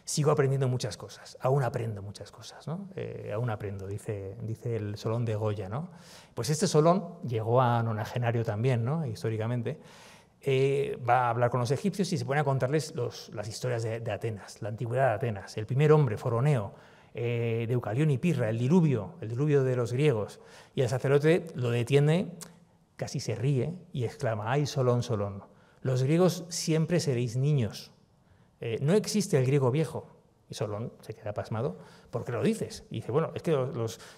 sigo aprendiendo muchas cosas, aún aprendo muchas cosas, ¿no? Aún aprendo, dice el Solón de Goya, ¿no? Pues este Solón llegó a nonagenario también, ¿no? Históricamente, va a hablar con los egipcios y se pone a contarles las historias de Atenas, la antigüedad de Atenas, el primer hombre, Foroneo, Deucalión y Pirra, el diluvio de los griegos. Y el sacerdote lo detiene, casi se ríe y exclama: ¡ay, Solón, Solón! Los griegos siempre seréis niños. No existe el griego viejo. Y Solón se queda pasmado. ¿Por qué lo dices? Y dice: bueno, es que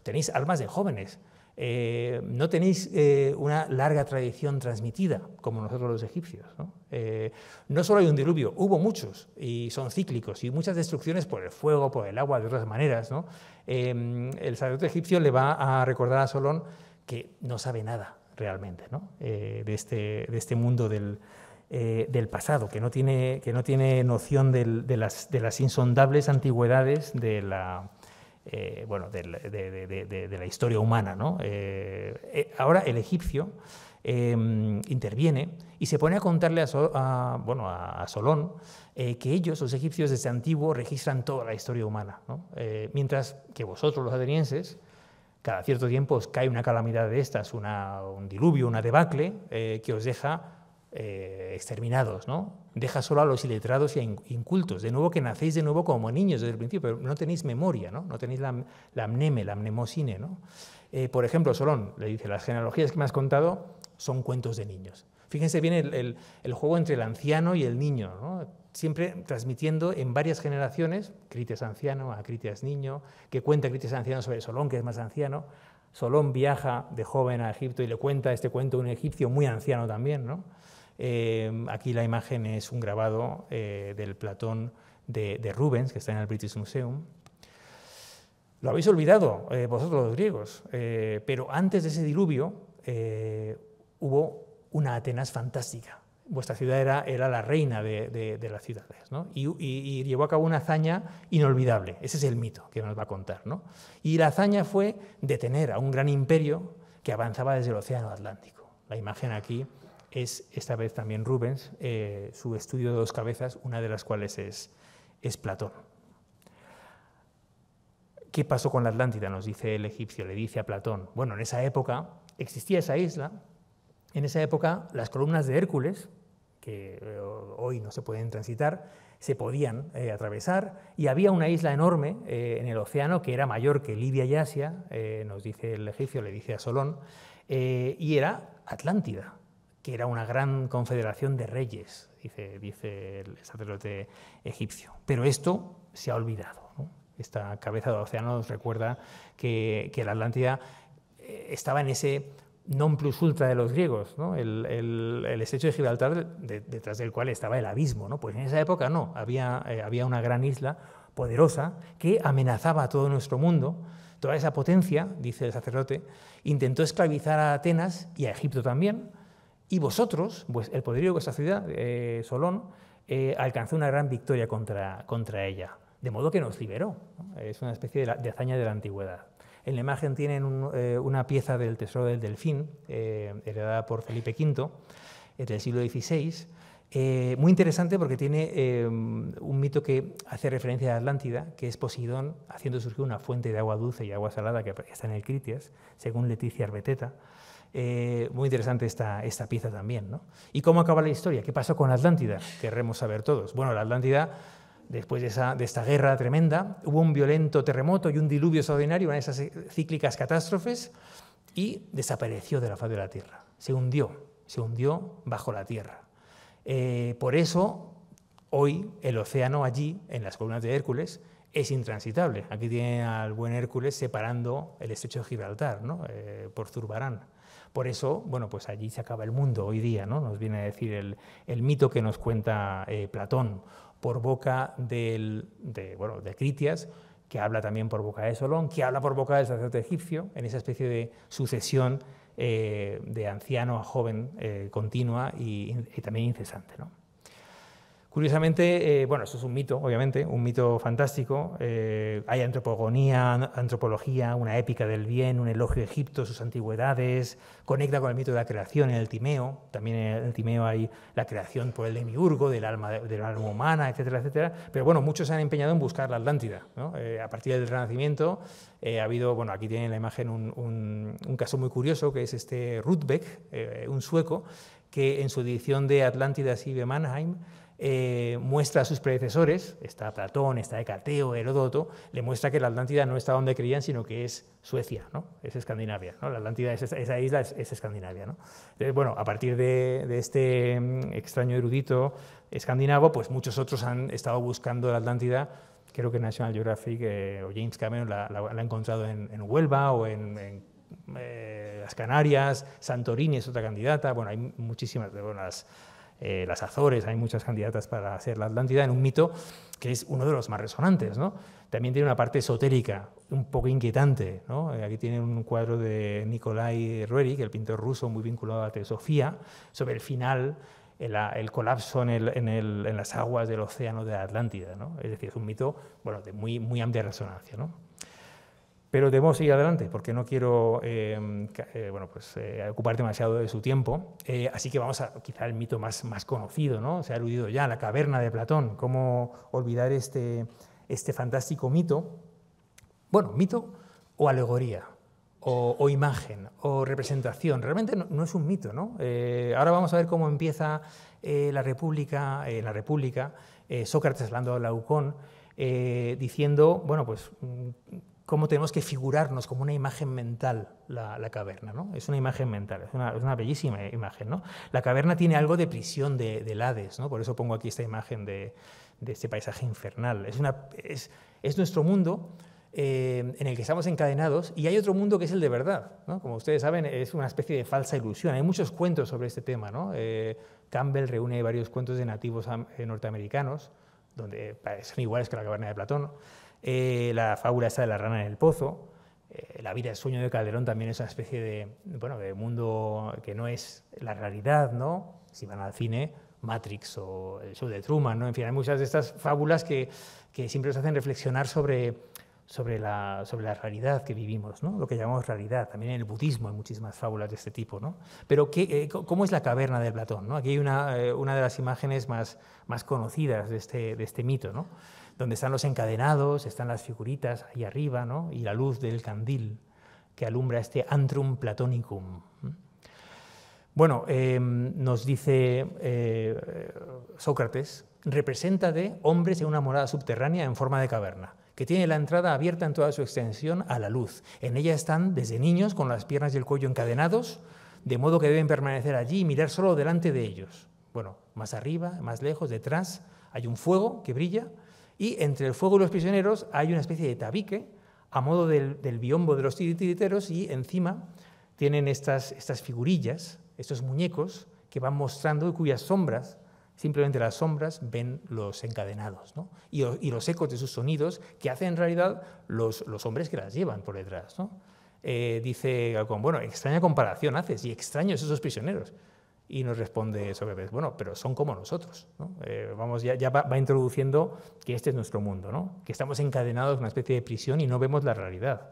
tenéis almas de jóvenes. No tenéis una larga tradición transmitida, como nosotros los egipcios, ¿no? No solo hay un diluvio, hubo muchos, y son cíclicos, y muchas destrucciones por el fuego, por el agua, de otras maneras, ¿no? El sacerdote egipcio le va a recordar a Solón que no sabe nada realmente, ¿no? de este mundo del pasado, que no tiene noción de las insondables antigüedades de la historia humana, ¿no? Ahora el egipcio interviene y se pone a contarle a Solón que ellos, los egipcios, desde antiguo registran toda la historia humana, ¿no? Mientras que vosotros, los atenienses, cada cierto tiempo os cae una calamidad de estas, un diluvio, una debacle, que os deja exterminados, ¿no? Deja solo a los iletrados y a incultos. De nuevo, que nacéis de nuevo como niños desde el principio, pero no tenéis memoria, ¿no? No tenéis la amneme, la mnemosine, ¿no? Por ejemplo, Solón le dice: las genealogías que me has contado son cuentos de niños. Fíjense bien el juego entre el anciano y el niño, ¿no? Siempre transmitiendo en varias generaciones, Critias anciano a Critias niño, que cuenta Critias anciano sobre Solón, que es más anciano. Solón viaja de joven a Egipto y le cuenta este cuento a un egipcio muy anciano también, ¿no? Aquí la imagen es un grabado del Platón de Rubens, que está en el British Museum. Lo habéis olvidado vosotros los griegos, pero antes de ese diluvio hubo una Atenas fantástica. Vuestra ciudad era la reina de las ciudades, ¿no? Y llevó a cabo una hazaña inolvidable. Ese es el mito que nos va a contar, ¿no? Y la hazaña fue detener a un gran imperio que avanzaba desde el Océano Atlántico. La imagen aquí es esta vez también Rubens, su estudio de dos cabezas, una de las cuales es Platón. ¿Qué pasó con la Atlántida?, nos dice el egipcio, le dice a Platón. Bueno, en esa época existía esa isla. En esa época las columnas de Hércules, que hoy no se pueden transitar, se podían atravesar, y había una isla enorme en el océano que era mayor que Libia y Asia, nos dice el egipcio, le dice a Solón, y era Atlántida, que era una gran confederación de reyes, dice el sacerdote egipcio. Pero esto se ha olvidado, ¿no? Esta cabeza de océano nos recuerda que la Atlántida estaba en ese non plus ultra de los griegos, ¿no? El estrecho de Gibraltar, detrás del cual estaba el abismo, ¿no? Pues en esa época no, había una gran isla poderosa que amenazaba a todo nuestro mundo. Toda esa potencia, dice el sacerdote, intentó esclavizar a Atenas y a Egipto también. Y vosotros, pues el poderío de vuestra ciudad, Solón, alcanzó una gran victoria contra ella, de modo que nos liberó, ¿no? Es una especie de hazaña de la antigüedad. En la imagen tienen una pieza del Tesoro del Delfín, heredada por Felipe V, del siglo XVI, muy interesante porque tiene un mito que hace referencia a la Atlántida, que es Poseidón haciendo surgir una fuente de agua dulce y agua salada que está en el Critias, según Leticia Arbeteta. Muy interesante esta pieza también, ¿no? ¿Y cómo acaba la historia? ¿Qué pasó con la Atlántida? Querremos saber todos. Bueno, la Atlántida, después de esta guerra tremenda, hubo un violento terremoto y un diluvio extraordinario, una de esas cíclicas catástrofes, y desapareció de la faz de la Tierra. Se hundió bajo la Tierra. Por eso, hoy, el océano allí, en las columnas de Hércules, es intransitable. Aquí tienen al buen Hércules separando el estrecho de Gibraltar, ¿no? Por Zurbarán. Por eso, bueno, pues allí se acaba el mundo hoy día, ¿no? Nos viene a decir el mito que nos cuenta Platón, por boca de Critias, que habla también por boca de Solón, que habla por boca del sacerdote egipcio, en esa especie de sucesión de anciano a joven continua y también incesante, ¿no? Curiosamente, bueno, esto es un mito, obviamente, un mito fantástico. Hay antropología, una épica del bien, un elogio a Egipto, sus antigüedades, conecta con el mito de la creación en el Timeo. También en el Timeo hay la creación por el demiurgo, del alma humana, etcétera, etcétera. Pero bueno, muchos se han empeñado en buscar la Atlántida, ¿no? A partir del Renacimiento ha habido, bueno, aquí tienen la imagen un caso muy curioso, que es Rudbeck, un sueco, que en su edición de Atlántida Sive Mannheim muestra a sus predecesores, está Platón, está Hecateo, Heródoto, le muestra que la Atlántida no está donde creían, sino que es Suecia, ¿no? Es Escandinavia, ¿no? La Atlántida, esa isla es Escandinavia, ¿no? Entonces, bueno, a partir de este extraño erudito escandinavo, pues muchos otros han estado buscando la Atlántida. Creo que National Geographic o James Cameron la ha encontrado en Huelva o en las Canarias. Santorini es otra candidata. Bueno, hay muchísimas, bueno, las Azores, hay muchas candidatas para ser la Atlántida, en un mito que es uno de los más resonantes, ¿no? También tiene una parte esotérica, un poco inquietante, ¿no? Aquí tiene un cuadro de Nikolai Roerich, el pintor ruso muy vinculado a la teosofía, sobre el final, el colapso en las aguas del océano de la Atlántida, ¿no? Es decir, es un mito, bueno, de muy amplia resonancia, ¿no? Pero debemos seguir adelante porque no quiero ocupar demasiado de su tiempo. Así que vamos a quizá el mito más conocido, ¿no? Se ha aludido ya, la caverna de Platón. ¿Cómo olvidar este fantástico mito? Bueno, mito o alegoría, o imagen, o representación. Realmente no es un mito, ¿no? Ahora vamos a ver cómo empieza la República, Sócrates hablando a Glaucón, diciendo, bueno, pues cómo tenemos que figurarnos como una imagen mental la caverna, ¿no? Es una imagen mental, es una bellísima imagen, ¿no? La caverna tiene algo de prisión del Hades, ¿no? Por eso pongo aquí esta imagen de este paisaje infernal. Es nuestro mundo en el que estamos encadenados, y hay otro mundo que es el de verdad, ¿no? Como ustedes saben, es una especie de falsa ilusión. Hay muchos cuentos sobre este tema, ¿no? Campbell reúne varios cuentos de nativos norteamericanos, donde son iguales que la caverna de Platón. La fábula esta de la rana en el pozo, la vida, el sueño de Calderón también es una especie de mundo que no es la realidad, ¿no? Si van al cine, Matrix o el show de Truman, ¿no? En fin, hay muchas de estas fábulas que siempre nos hacen reflexionar sobre la realidad que vivimos, ¿no? Lo que llamamos realidad. También en el budismo hay muchísimas fábulas de este tipo, ¿no? Pero ¿cómo es la caverna de Platón, ¿no? Aquí hay una de las imágenes más conocidas de este mito, ¿no? Donde están los encadenados, están las figuritas ahí arriba, ¿no? Y la luz del candil que alumbra este antrum platonicum. Bueno, nos dice Sócrates, representa de hombres en una morada subterránea en forma de caverna, que tiene la entrada abierta en toda su extensión a la luz. En ella están desde niños con las piernas y el cuello encadenados, de modo que deben permanecer allí y mirar solo delante de ellos. Bueno, más arriba, más lejos, detrás, hay un fuego que brilla, y entre el fuego y los prisioneros hay una especie de tabique a modo del biombo de los titiriteros, y encima tienen estas figurillas, estos muñecos que van mostrando y cuyas sombras, simplemente las sombras, ven los encadenados, ¿no? Y los ecos de sus sonidos que hacen en realidad los hombres que las llevan por detrás, ¿no? Dice Glaucón, bueno, extraña comparación haces y extraños esos prisioneros. Y nos responde Sócrates, bueno, pero son como nosotros, ¿no? Ya va introduciendo que este es nuestro mundo, ¿no? Que estamos encadenados en una especie de prisión y no vemos la realidad.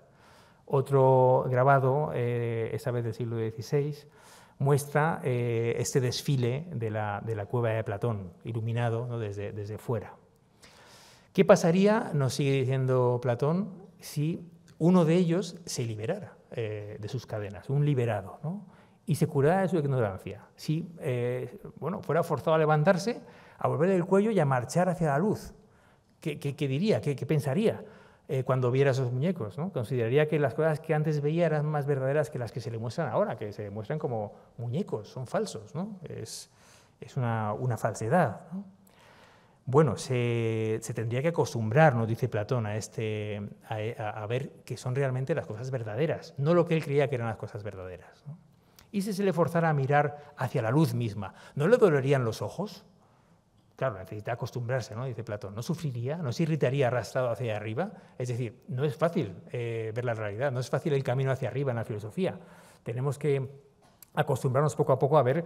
Otro grabado, esta vez del siglo XVI, muestra este desfile de la cueva de Platón, iluminado, ¿no? desde fuera. ¿Qué pasaría, nos sigue diciendo Platón, si uno de ellos se liberara de sus cadenas, un liberado, ¿no? Y se curara de su ignorancia? Si fuera forzado a levantarse, a volver el cuello y a marchar hacia la luz, ¿qué diría? ¿Qué pensaría cuando viera esos muñecos, ¿no? Consideraría que las cosas que antes veía eran más verdaderas que las que se le muestran ahora, que se muestran como muñecos, son falsos, ¿no? Es una falsedad, ¿no? Bueno, se tendría que acostumbrar, nos dice Platón, a ver que son realmente las cosas verdaderas, no lo que él creía que eran las cosas verdaderas, ¿no? ¿Y si se le forzara a mirar hacia la luz misma? ¿No le dolerían los ojos? Claro, necesita acostumbrarse, ¿no? Dice Platón. ¿No sufriría? ¿No se irritaría arrastrado hacia arriba? Es decir, no es fácil ver la realidad, no es fácil el camino hacia arriba en la filosofía. Tenemos que acostumbrarnos poco a poco a ver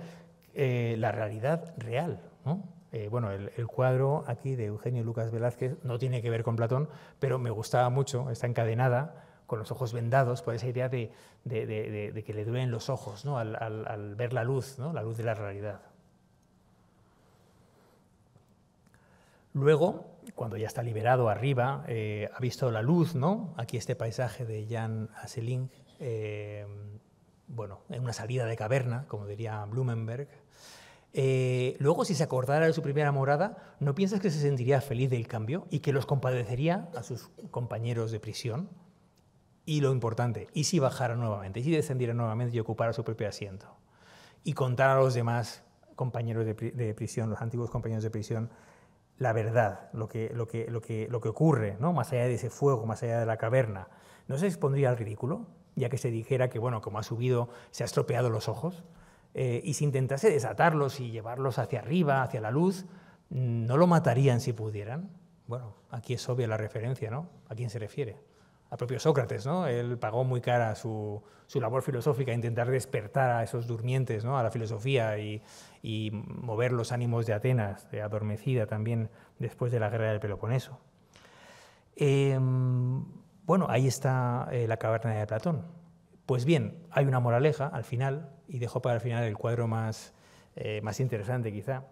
la realidad real, ¿no? El cuadro aquí de Eugenio Lucas Velázquez no tiene que ver con Platón, pero me gustaba mucho, está encadenada, con los ojos vendados, por esa idea de que le duelen los ojos, ¿no? al ver la luz, ¿no? La luz de la realidad. Luego, cuando ya está liberado arriba, ha visto la luz, ¿no? Aquí este paisaje de Jan Asselin, bueno, en una salida de caverna, como diría Blumenberg. Luego, si se acordara de su primera morada, ¿no piensas que se sentiría feliz del cambio y que los compadecería a sus compañeros de prisión? Y lo importante, ¿y si bajara nuevamente? ¿Y si descendiera nuevamente y ocupara su propio asiento? Y contara a los demás compañeros de prisión, los antiguos compañeros de prisión, la verdad, lo que ocurre, ¿no? Más allá de ese fuego, más allá de la caverna. ¿No se expondría al ridículo? Ya que se dijera que, bueno, como ha subido, se ha estropeado los ojos. Y si intentase desatarlos y llevarlos hacia arriba, hacia la luz, ¿no lo matarían si pudieran? Bueno, aquí es obvia la referencia, ¿no? ¿A quién se refiere? Al propio Sócrates, ¿no? Él pagó muy cara su labor filosófica, intentar despertar a esos durmientes, ¿no? A la filosofía y mover los ánimos de Atenas, adormecida también después de la guerra del Peloponeso. Bueno, ahí está la caverna de Platón. Pues bien, hay una moraleja al final, y dejo para el final el cuadro más interesante quizá.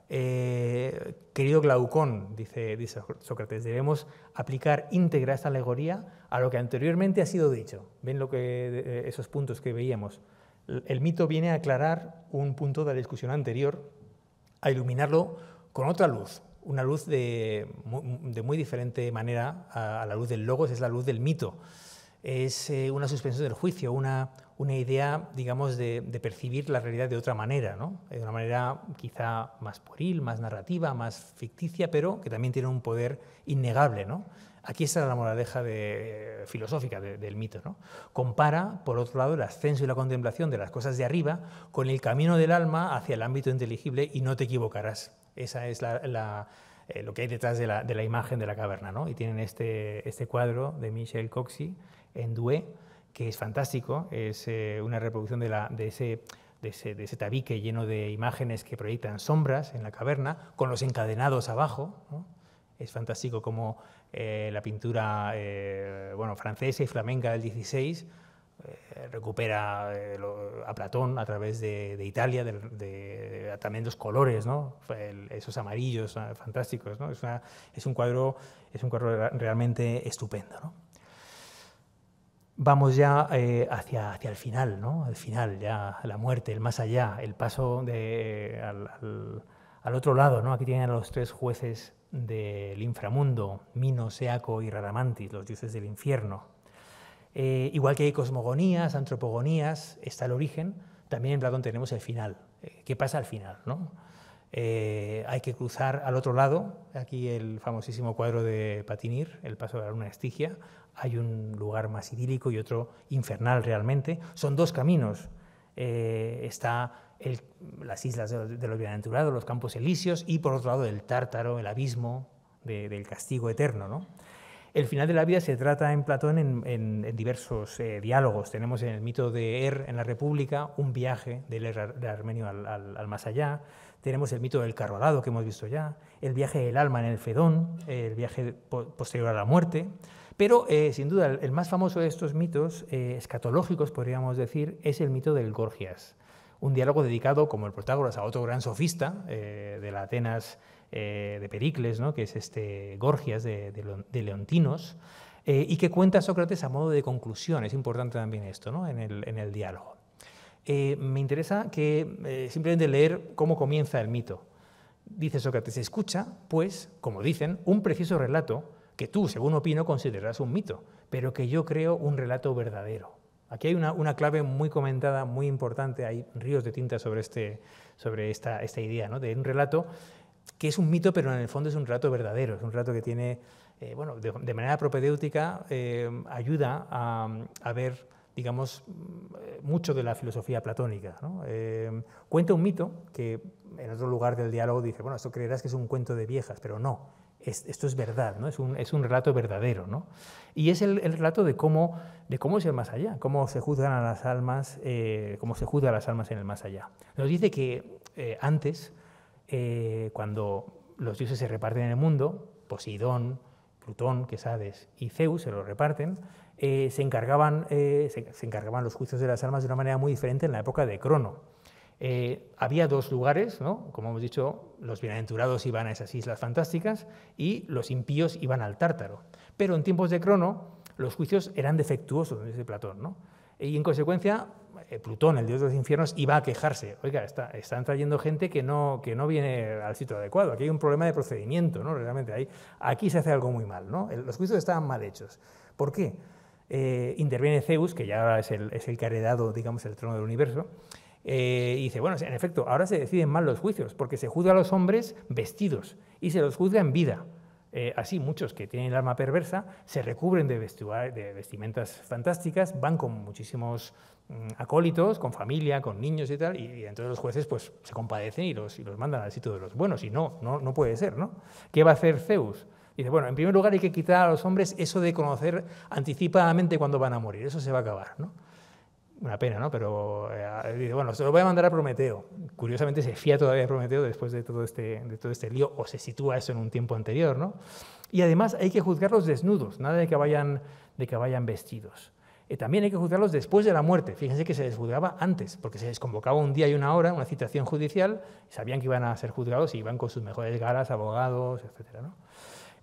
Querido Glaucón, dice Sócrates, debemos aplicar íntegra esta alegoría a lo que anteriormente ha sido dicho. ¿Ven esos puntos que veíamos? El mito viene a aclarar un punto de la discusión anterior, a iluminarlo con otra luz, una luz de muy diferente manera a la luz del logos, es la luz del mito. Es una suspensión del juicio, una idea, digamos, de percibir la realidad de otra manera, ¿no? De una manera quizá más pueril, más narrativa, más ficticia, pero que también tiene un poder innegable, ¿no? Aquí está la moraleja filosófica del mito, ¿no? Compara, por otro lado, el ascenso y la contemplación de las cosas de arriba con el camino del alma hacia el ámbito inteligible y no te equivocarás. Esa es lo que hay detrás de la imagen de la caverna, ¿no? Y tienen este cuadro de Michel Coxy en Douai, que es fantástico, es una reproducción de ese tabique lleno de imágenes que proyectan sombras en la caverna, con los encadenados abajo, ¿no? Es fantástico como la pintura francesa y flamenca del XVI recupera a Platón a través de Italia, también los colores, ¿no? Esos amarillos fantásticos, ¿no? Es un cuadro realmente estupendo, ¿no? Vamos ya hacia el final, ¿no? Al final, ya la muerte, el más allá, el paso al otro lado, ¿no? Aquí tienen a los tres jueces del inframundo, Minos, Eaco y Radamantis, los dioses del infierno. Igual que hay cosmogonías, antropogonías, está el origen, también en Platón tenemos el final. ¿Qué pasa al final, ¿no? Hay que cruzar al otro lado, aquí el famosísimo cuadro de Patinir, el paso de la luna Estigia. Hay un lugar más idílico y otro infernal realmente. Son dos caminos. Está las islas de los bienaventurados, los campos elíseos, y por otro lado el Tártaro, el abismo del castigo eterno, ¿no? El final de la vida se trata en Platón en diversos diálogos. Tenemos en el mito de en la República un viaje del armenio al más allá. Tenemos el mito del carro alado que hemos visto ya, el viaje del alma en el Fedón, el viaje posterior a la muerte. Pero, sin duda, el más famoso de estos mitos escatológicos, podríamos decir, es el mito del Gorgias. Un diálogo dedicado, como el Protágoras, a otro gran sofista de la Atenas de Pericles, ¿no? Que es Gorgias de Leontinos, y que cuenta Sócrates a modo de conclusión. Es importante también esto, ¿no? en el diálogo. Me interesa simplemente leer cómo comienza el mito. Dice Sócrates: escucha, pues, como dicen, un preciso relato que tú, según opino, considerarás un mito, pero que yo creo un relato verdadero. Aquí hay una clave muy comentada, muy importante, hay ríos de tinta sobre esta idea, ¿no? De un relato que es un mito, pero en el fondo es un relato verdadero, es un relato que tiene, de manera propedéutica, ayuda a ver, digamos, mucho de la filosofía platónica, ¿no? Cuenta un mito que en otro lugar del diálogo dice, bueno, esto creerás que es un cuento de viejas, pero no. Esto es verdad, ¿no? Es un relato verdadero, ¿no? Y es el relato de cómo es el más allá, cómo se juzgan a las almas, cómo se juzga a las almas en el más allá. Nos dice que antes, cuando los dioses se reparten en el mundo, Poseidón, Plutón, que es Hades, y Zeus se lo reparten, se encargaban los juicios de las almas de una manera muy diferente en la época de Crono. Había dos lugares, ¿no? Como hemos dicho, los bienaventurados iban a esas islas fantásticas y los impíos iban al Tártaro. Pero en tiempos de Crono, los juicios eran defectuosos, dice Platón, ¿no? Y en consecuencia, Plutón, el dios de los infiernos, iba a quejarse. Oiga, están trayendo gente que no viene al sitio adecuado. Aquí hay un problema de procedimiento, ¿no? Realmente aquí se hace algo muy mal, ¿no? Los juicios estaban mal hechos. ¿Por qué? Interviene Zeus, que ya es el que ha heredado, digamos, el trono del universo, y dice, bueno, en efecto, ahora se deciden mal los juicios, porque se juzga a los hombres vestidos y se los juzga en vida. Así, muchos que tienen el alma perversa se recubren de vestimentas fantásticas, van con muchísimos acólitos, con familia, con niños y tal, y entonces los jueces pues, se compadecen y los mandan al sitio de los buenos, y no puede ser, ¿no? ¿Qué va a hacer Zeus? Dice, bueno, en primer lugar hay que quitar a los hombres eso de conocer anticipadamente cuándo van a morir, eso se va a acabar, ¿no? Una pena, ¿no? Pero dice, bueno, se lo voy a mandar a Prometeo. Curiosamente se fía todavía a Prometeo después de todo este lío, o se sitúa eso en un tiempo anterior, ¿no? Y además hay que juzgarlos desnudos, nada de que vayan vestidos. También hay que juzgarlos después de la muerte. Fíjense que se les juzgaba antes, porque se les convocaba un día y una hora, una citación judicial, sabían que iban a ser juzgados y iban con sus mejores galas, abogados, etcétera, ¿no?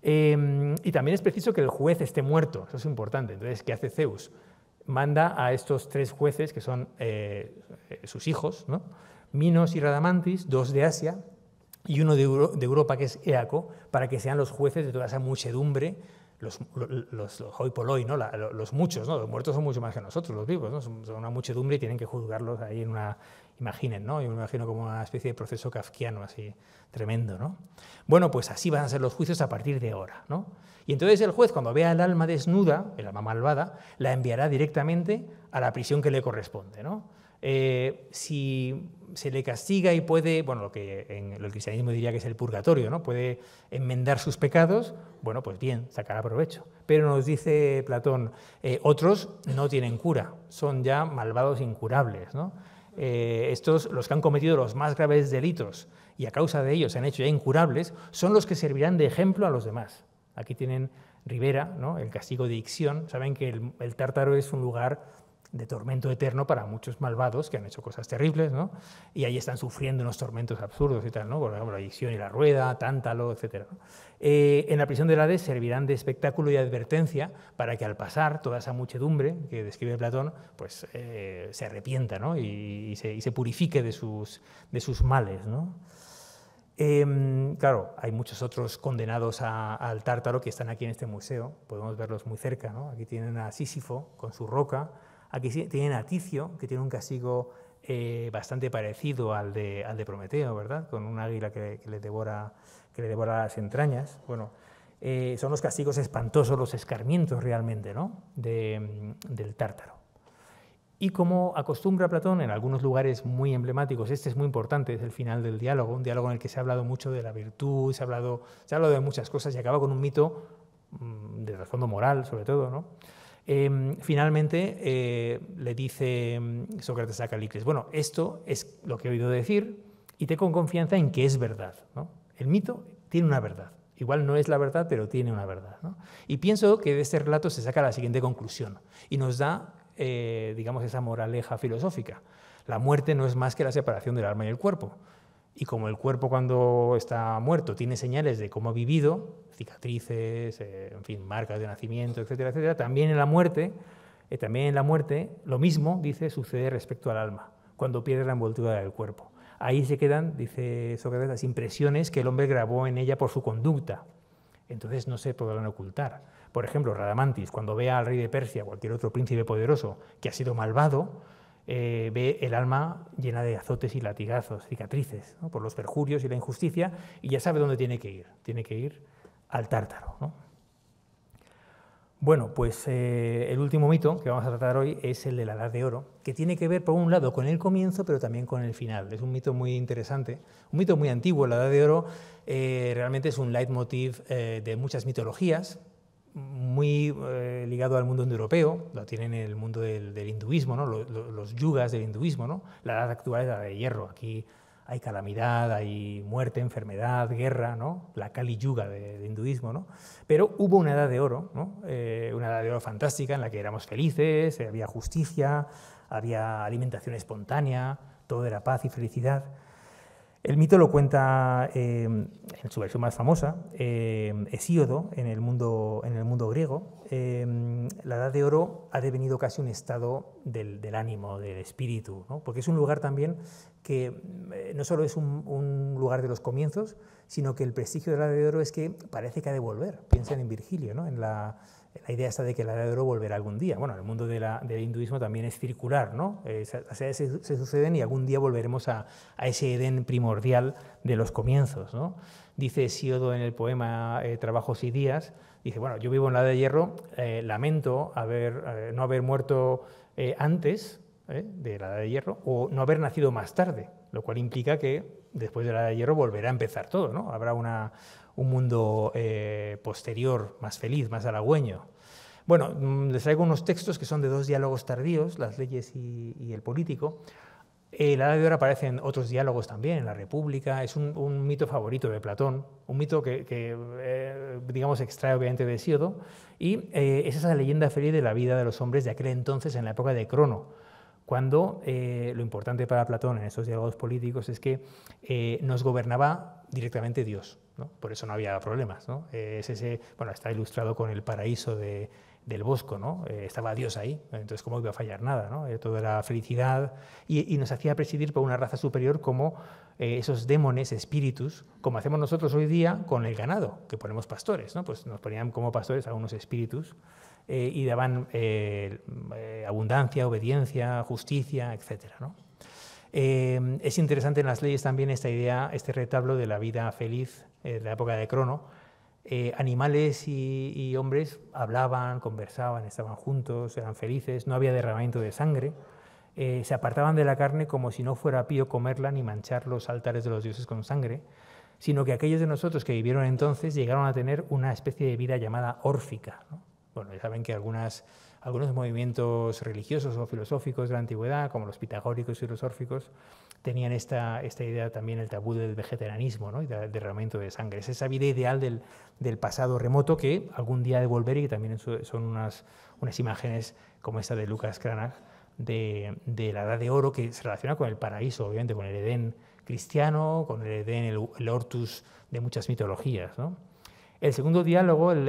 Y también es preciso que el juez esté muerto, eso es importante. Entonces, ¿qué hace Zeus? Manda a estos 3 jueces, que son sus hijos, ¿no? Minos y Radamantis, 2 de Asia, y uno de Europa, que es Éaco, para que sean los jueces de toda esa muchedumbre, los hoi polloi, ¿no? Los muchos, ¿no? Los muertos son mucho más que nosotros, los vivos, ¿no? Son una muchedumbre y tienen que juzgarlos ahí en una... Imaginen, ¿no? Yo me imagino como una especie de proceso kafkiano así, tremendo, ¿no? Bueno, pues así van a ser los juicios a partir de ahora, ¿no? Y entonces el juez, cuando vea el alma desnuda, el alma malvada, la enviará directamente a la prisión que le corresponde, ¿no? Si se le castiga y puede, bueno, lo que en el cristianismo diría que es el purgatorio, ¿no? Puede enmendar sus pecados, bueno, pues bien, sacará provecho. Pero nos dice Platón, otros no tienen cura, son ya malvados incurables, ¿no? Estos, los que han cometido los más graves delitos y a causa de ellos se han hecho ya incurables, son los que servirán de ejemplo a los demás. Aquí tienen Rivera, ¿no? El castigo de Ixión. Saben que el Tártaro es un lugar de tormento eterno para muchos malvados que han hecho cosas terribles, ¿no? Y ahí están sufriendo unos tormentos absurdos y tal, ¿no? Por ejemplo, la Ixión y la Rueda, Tántalo, etc., ¿no? En la prisión del Hades servirán de espectáculo y advertencia para que al pasar toda esa muchedumbre que describe Platón, pues se arrepienta, ¿no? y se purifique de sus males, ¿no? Claro, hay muchos otros condenados al Tártaro que están aquí en este museo, podemos verlos muy cerca, ¿no? Aquí tienen a Sísifo con su roca, aquí tienen a Ticio, que tiene un castigo bastante parecido al de Prometeo, ¿verdad? Con un águila que le devora las entrañas. Bueno, son los castigos espantosos, los escarmientos realmente, ¿no? Del Tártaro. Y como acostumbra Platón en algunos lugares muy emblemáticos, este es muy importante, es el final del diálogo, un diálogo en el que se ha hablado mucho de la virtud, se ha hablado de muchas cosas y acaba con un mito de trasfondo moral, sobre todo, ¿no? Finalmente le dice Sócrates a Calícrates, bueno, esto es lo que he oído decir y tengo confianza en que es verdad, ¿no? El mito tiene una verdad. Igual no es la verdad, pero tiene una verdad, ¿no? Y pienso que de este relato se saca la siguiente conclusión y nos da, digamos, esa moraleja filosófica. La muerte no es más que la separación del alma y el cuerpo. Y como el cuerpo cuando está muerto tiene señales de cómo ha vivido, cicatrices, en fin, marcas de nacimiento, etcétera, etcétera, también en la muerte lo mismo, dice, sucede respecto al alma, cuando pierde la envoltura del cuerpo. Ahí se quedan, dice Sócrates, las impresiones que el hombre grabó en ella por su conducta. Entonces no se podrán ocultar. Por ejemplo, Radamantis, cuando ve al rey de Persia, cualquier otro príncipe poderoso que ha sido malvado, ve el alma llena de azotes y latigazos, cicatrices, ¿no? Por los perjurios y la injusticia, y ya sabe dónde tiene que ir al Tártaro, ¿no? Bueno, pues el último mito que vamos a tratar hoy es el de la Edad de Oro, que tiene que ver, por un lado, con el comienzo, pero también con el final. Es un mito muy interesante, un mito muy antiguo. La Edad de Oro realmente es un leitmotiv de muchas mitologías, muy ligado al mundo indoeuropeo, lo tienen en el mundo del hinduismo, ¿no? Los yugas del hinduismo, ¿no? La edad actual es la de hierro, aquí hay calamidad, hay muerte, enfermedad, guerra, ¿no? La Kali Yuga del hinduismo, ¿no? Pero hubo una edad de oro, ¿no? Una edad de oro fantástica en la que éramos felices, había justicia, había alimentación espontánea, todo era paz y felicidad. El mito lo cuenta, en su versión más famosa, Hesíodo, en el mundo griego. La Edad de Oro ha devenido casi un estado del ánimo, del espíritu, ¿no? Porque es un lugar también que no solo es un lugar de los comienzos, sino que el prestigio de la Edad de Oro es que parece que ha de volver. Piensen en Virgilio, ¿no? En la idea esta de que la Edad de Oro volverá algún día. Bueno, el mundo del hinduismo también es circular, ¿no? Las edades se suceden y algún día volveremos a ese Edén primordial de los comienzos, ¿no? Dice Hesíodo en el poema Trabajos y días, dice, bueno, yo vivo en la Edad de Hierro, lamento no haber muerto antes de la Edad de Hierro o no haber nacido más tarde, lo cual implica que después de la Edad de Hierro volverá a empezar todo, ¿no? Habrá un mundo posterior, más feliz, más halagüeño. Bueno, les traigo unos textos que son de dos diálogos tardíos, las leyes y el político. En la Edad de Oro aparecen otros diálogos también, en la República. Es un mito favorito de Platón, un mito que digamos, extrae obviamente de Hesíodo, y es esa leyenda feliz de la vida de los hombres de aquel entonces, en la época de Crono, cuando lo importante para Platón en esos diálogos políticos es que nos gobernaba directamente Dios, ¿no? Por eso no había problemas, ¿no? Bueno, está ilustrado con el paraíso del Bosco, ¿no? Estaba Dios ahí, entonces ¿cómo iba a fallar nada, ¿no? Toda la felicidad, y nos hacía presidir por una raza superior como esos démones, espíritus, como hacemos nosotros hoy día con el ganado, que ponemos pastores, ¿no? Pues nos ponían como pastores a unos espíritus y daban abundancia, obediencia, justicia, etc., ¿no? Es interesante en las leyes también esta idea, este retablo de la vida feliz de la época de Crono. Animales y hombres hablaban, conversaban, estaban juntos, eran felices, no había derramamiento de sangre, se apartaban de la carne como si no fuera pío comerla ni manchar los altares de los dioses con sangre, sino que aquellos de nosotros que vivieron entonces llegaron a tener una especie de vida llamada órfica, ¿no? Bueno, ya saben que algunos movimientos religiosos o filosóficos de la antigüedad, como los pitagóricos y los órficos, tenían esta idea también, el tabú del vegetarianismo, ¿no? Y del derramamiento de sangre. Es esa vida ideal del pasado remoto que algún día ha de volver y que también son unas imágenes como esta de Lucas Cranach de la Edad de Oro, que se relaciona con el paraíso, obviamente, con el Edén cristiano, con el Edén, el Hortus de muchas mitologías, ¿no? El segundo diálogo, en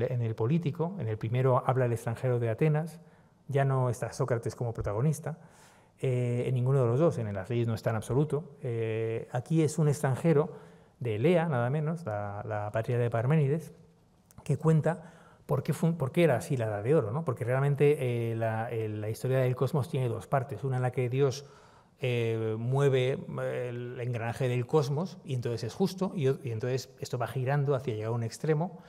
el político, en el primero habla el extranjero de Atenas, ya no está Sócrates como protagonista, en ninguno de los dos, en las leyes no está en absoluto. Aquí es un extranjero de Elea, nada menos, la patria de Parménides, que cuenta por qué era así la Edad de Oro, ¿no? Porque realmente la historia del cosmos tiene dos partes, una en la que Dios mueve el engranaje del cosmos y entonces es justo y entonces esto va girando hacia llegar a un extremo.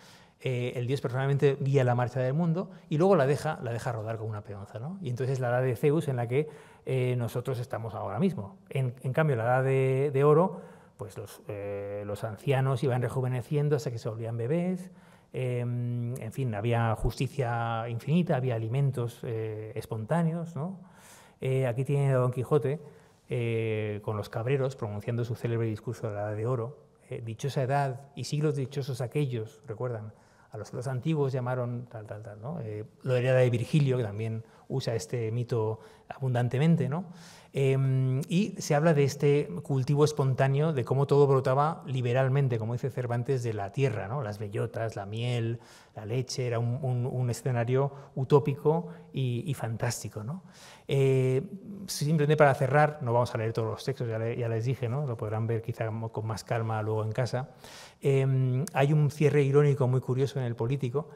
El Dios personalmente guía la marcha del mundo y luego la deja rodar como una peonza, ¿no? Y entonces es la edad de Zeus en la que nosotros estamos ahora mismo. En cambio, la edad de oro, pues los ancianos iban rejuveneciendo hasta que se volvían bebés. En fin, había justicia infinita, había alimentos espontáneos, ¿no? Aquí tiene a Don Quijote con los cabreros pronunciando su célebre discurso de la Edad de Oro. Dichosa edad y siglos dichosos aquellos, recuerdan, a los que los antiguos llamaron tal, ¿no? Lo hereda de Virgilio, que también usa este mito abundantemente, ¿no? Y se habla de este cultivo espontáneo, de cómo todo brotaba liberalmente, como dice Cervantes, de la tierra, ¿no? Las bellotas, la miel, la leche, era un escenario utópico y fantástico, ¿no? Simplemente para cerrar, no vamos a leer todos los textos, ya les dije, ¿no? Lo podrán ver quizá con más calma luego en casa. Hay un cierre irónico muy curioso en el político.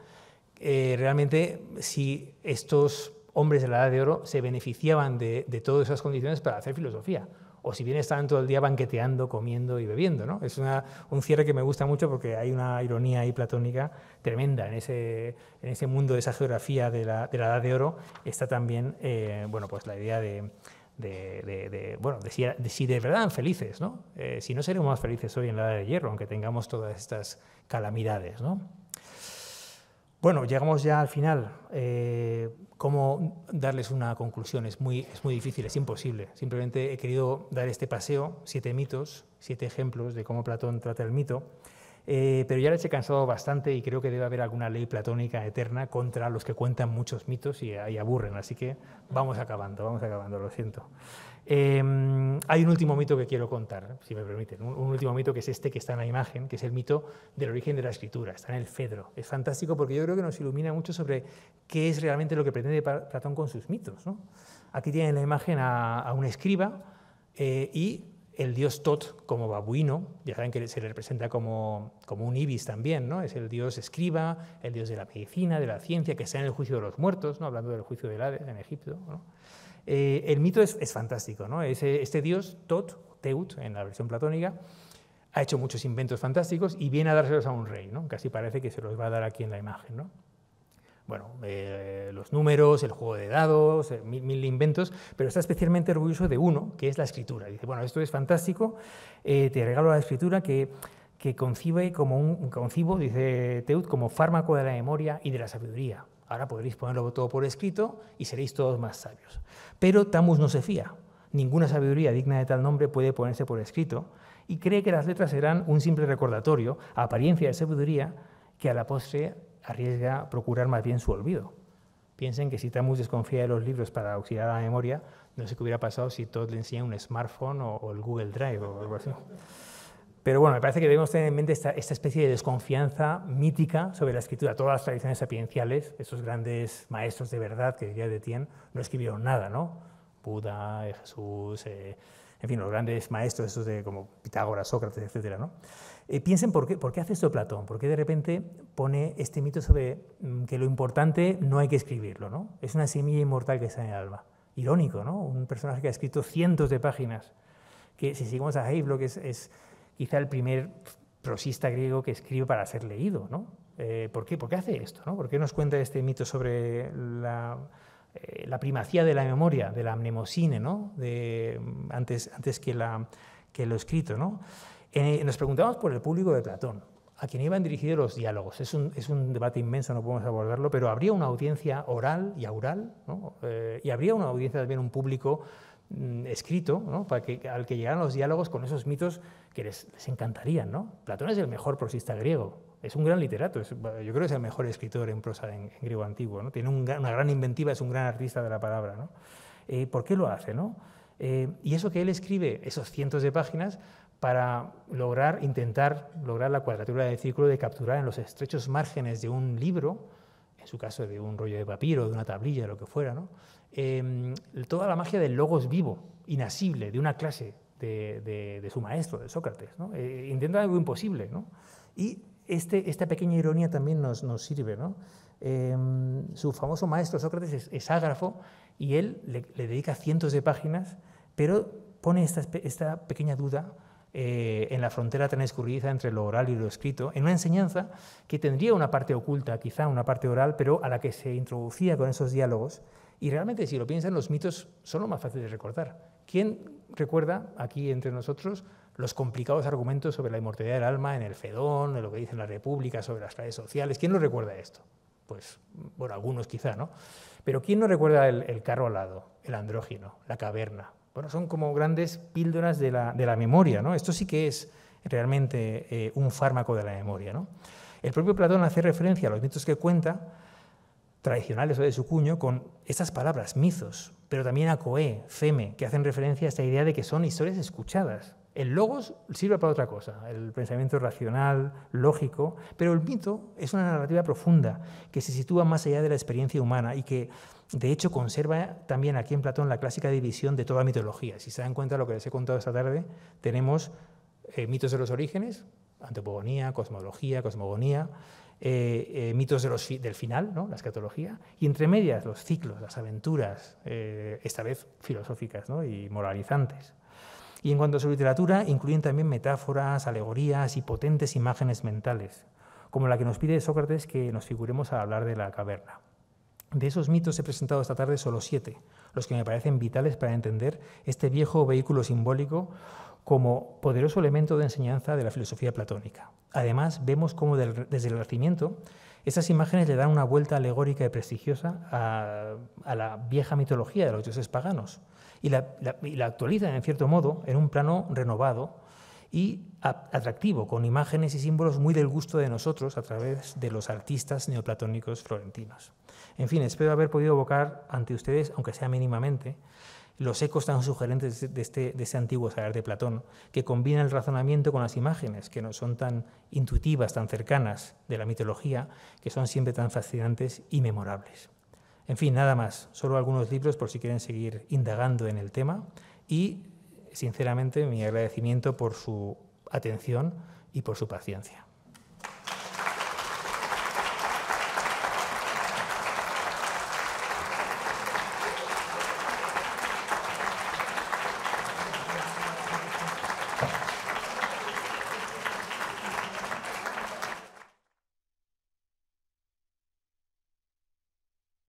Realmente, si estos hombres de la Edad de Oro se beneficiaban de todas esas condiciones para hacer filosofía, o si bien estaban todo el día banqueteando, comiendo y bebiendo, ¿no? Es un cierre que me gusta mucho porque hay una ironía ahí platónica tremenda en ese mundo de esa geografía de la Edad de Oro. Está también bueno, pues la idea de si de verdad eran felices, ¿no? Si no seremos más felices hoy en la Edad de Hierro, aunque tengamos todas estas calamidades, ¿no? Bueno, llegamos ya al final. ¿Cómo darles una conclusión? Es muy difícil, es imposible. Simplemente he querido dar este paseo, 7 mitos, 7 ejemplos de cómo Platón trata el mito. Pero ya les he cansado bastante y creo que debe haber alguna ley platónica eterna contra los que cuentan muchos mitos y aburren. Así que vamos acabando, lo siento. Hay un último mito que quiero contar, si me permiten. Un último mito que es este que está en la imagen, que es el mito del origen de la escritura. Está en el Fedro. Es fantástico porque yo creo que nos ilumina mucho sobre qué es realmente lo que pretende Platón con sus mitos, ¿no? Aquí tienen la imagen a un escriba y el dios Tot como babuino. Ya saben que se le representa como un ibis también, ¿no? Es el dios escriba, el dios de la medicina, de la ciencia, que está en el juicio de los muertos, ¿no? Hablando del juicio del Hades en Egipto, ¿no? El mito es fantástico, ¿no? Este dios, Tot, Teut, en la versión platónica, ha hecho muchos inventos fantásticos y viene a dárselos a un rey, ¿no? Casi parece que se los va a dar aquí en la imagen, ¿no? Bueno, los números, el juego de dados, mil inventos, pero está especialmente orgulloso de uno, que es la escritura. Dice, bueno, esto es fantástico, te regalo la escritura que concibo, dice Teut, como fármaco de la memoria y de la sabiduría. Ahora podréis ponerlo todo por escrito y seréis todos más sabios. Pero Tamus no se fía. Ninguna sabiduría digna de tal nombre puede ponerse por escrito y cree que las letras serán un simple recordatorio, a apariencia de sabiduría, que a la postre arriesga procurar más bien su olvido. Piensen que si Tamus desconfía de los libros para auxiliar a la memoria, no sé qué hubiera pasado si Todd le enseña un smartphone o el Google Drive o algo así. Pero bueno, me parece que debemos tener en mente esta especie de desconfianza mítica sobre la escritura. Todas las tradiciones sapienciales, esos grandes maestros de verdad que diría de Tien, no escribieron nada, ¿no? Buda, Jesús, en fin, los grandes maestros esos de como Pitágoras, Sócrates, etcétera, ¿no? Piensen por qué hace esto Platón, por qué de repente pone este mito sobre que lo importante no hay que escribirlo, ¿no? Es una semilla inmortal que está en el alma. Irónico, ¿no? Un personaje que ha escrito cientos de páginas, que si seguimos a Havelock es quizá el primer prosista griego que escribe para ser leído, ¿no? ¿Por qué hace esto, ¿no? ¿Por qué nos cuenta este mito sobre la primacía de la memoria, de la mnemosine, ¿no? Antes que lo escrito, ¿no? Nos preguntamos por el público de Platón, a quien iban dirigidos los diálogos. Es un debate inmenso, no podemos abordarlo, pero habría una audiencia oral y aural, ¿no? Y habría una audiencia también, un público escrito, ¿no? Al que llegaran los diálogos con esos mitos que les encantarían, ¿no? Platón es el mejor prosista griego, es un gran literato, yo creo que es el mejor escritor en prosa en griego antiguo, ¿no? Tiene una gran inventiva, es un gran artista de la palabra, ¿no? ¿Por qué lo hace, no? Y eso que él escribe, esos cientos de páginas, para intentar lograr la cuadratura del círculo de capturar en los estrechos márgenes de un libro, en su caso de un rollo de papiro, de una tablilla, lo que fuera, ¿no? Toda la magia del logos vivo, inasible, de una clase de su maestro, de Sócrates, ¿no? Intenta algo imposible, ¿no? Y esta pequeña ironía también nos sirve, ¿no? Su famoso maestro Sócrates es ágrafo y él le dedica cientos de páginas, pero pone esta pequeña duda en la frontera tan escurridiza entre lo oral y lo escrito, en una enseñanza que tendría una parte oculta, quizá una parte oral, pero a la que se introducía con esos diálogos. Y realmente, si lo piensan, los mitos son lo más fácil de recordar. ¿Quién recuerda aquí entre nosotros los complicados argumentos sobre la inmortalidad del alma en el Fedón, en lo que dice la República, sobre las clases sociales? ¿Quién no recuerda esto? Pues, bueno, algunos quizá, ¿no? Pero ¿quién no recuerda el carro alado, el andrógino, la caverna? Bueno, son como grandes píldoras de la memoria, ¿no? Esto sí que es realmente un fármaco de la memoria, ¿no? El propio Platón hace referencia a los mitos que cuenta, tradicionales o de su cuño, con estas palabras, mizos, pero también acoe, feme, que hacen referencia a esta idea de que son historias escuchadas. El logos sirve para otra cosa, el pensamiento racional, lógico, pero el mito es una narrativa profunda que se sitúa más allá de la experiencia humana y que, de hecho, conserva también aquí en Platón la clásica división de toda mitología. Si se dan cuenta de lo que les he contado esta tarde, tenemos mitos de los orígenes, antropogonía, cosmología, cosmogonía, mitos del final, ¿no? La escatología, y entre medias los ciclos, las aventuras, esta vez filosóficas, ¿no? Y moralizantes. Y en cuanto a su literatura, incluyen también metáforas, alegorías y potentes imágenes mentales, como la que nos pide Sócrates que nos figuremos al hablar de la caverna. De esos mitos he presentado esta tarde solo 7, los que me parecen vitales para entender este viejo vehículo simbólico como poderoso elemento de enseñanza de la filosofía platónica. Además, vemos cómo desde el Renacimiento estas imágenes le dan una vuelta alegórica y prestigiosa a la vieja mitología de los dioses paganos y la actualizan, en cierto modo, en un plano renovado y atractivo, con imágenes y símbolos muy del gusto de nosotros a través de los artistas neoplatónicos florentinos. En fin, espero haber podido evocar ante ustedes, aunque sea mínimamente, los ecos tan sugerentes de este antiguo saber de Platón, que combina el razonamiento con las imágenes, que no son tan intuitivas, tan cercanas de la mitología, que son siempre tan fascinantes y memorables. En fin, nada más, solo algunos libros por si quieren seguir indagando en el tema y, sinceramente, mi agradecimiento por su atención y por su paciencia.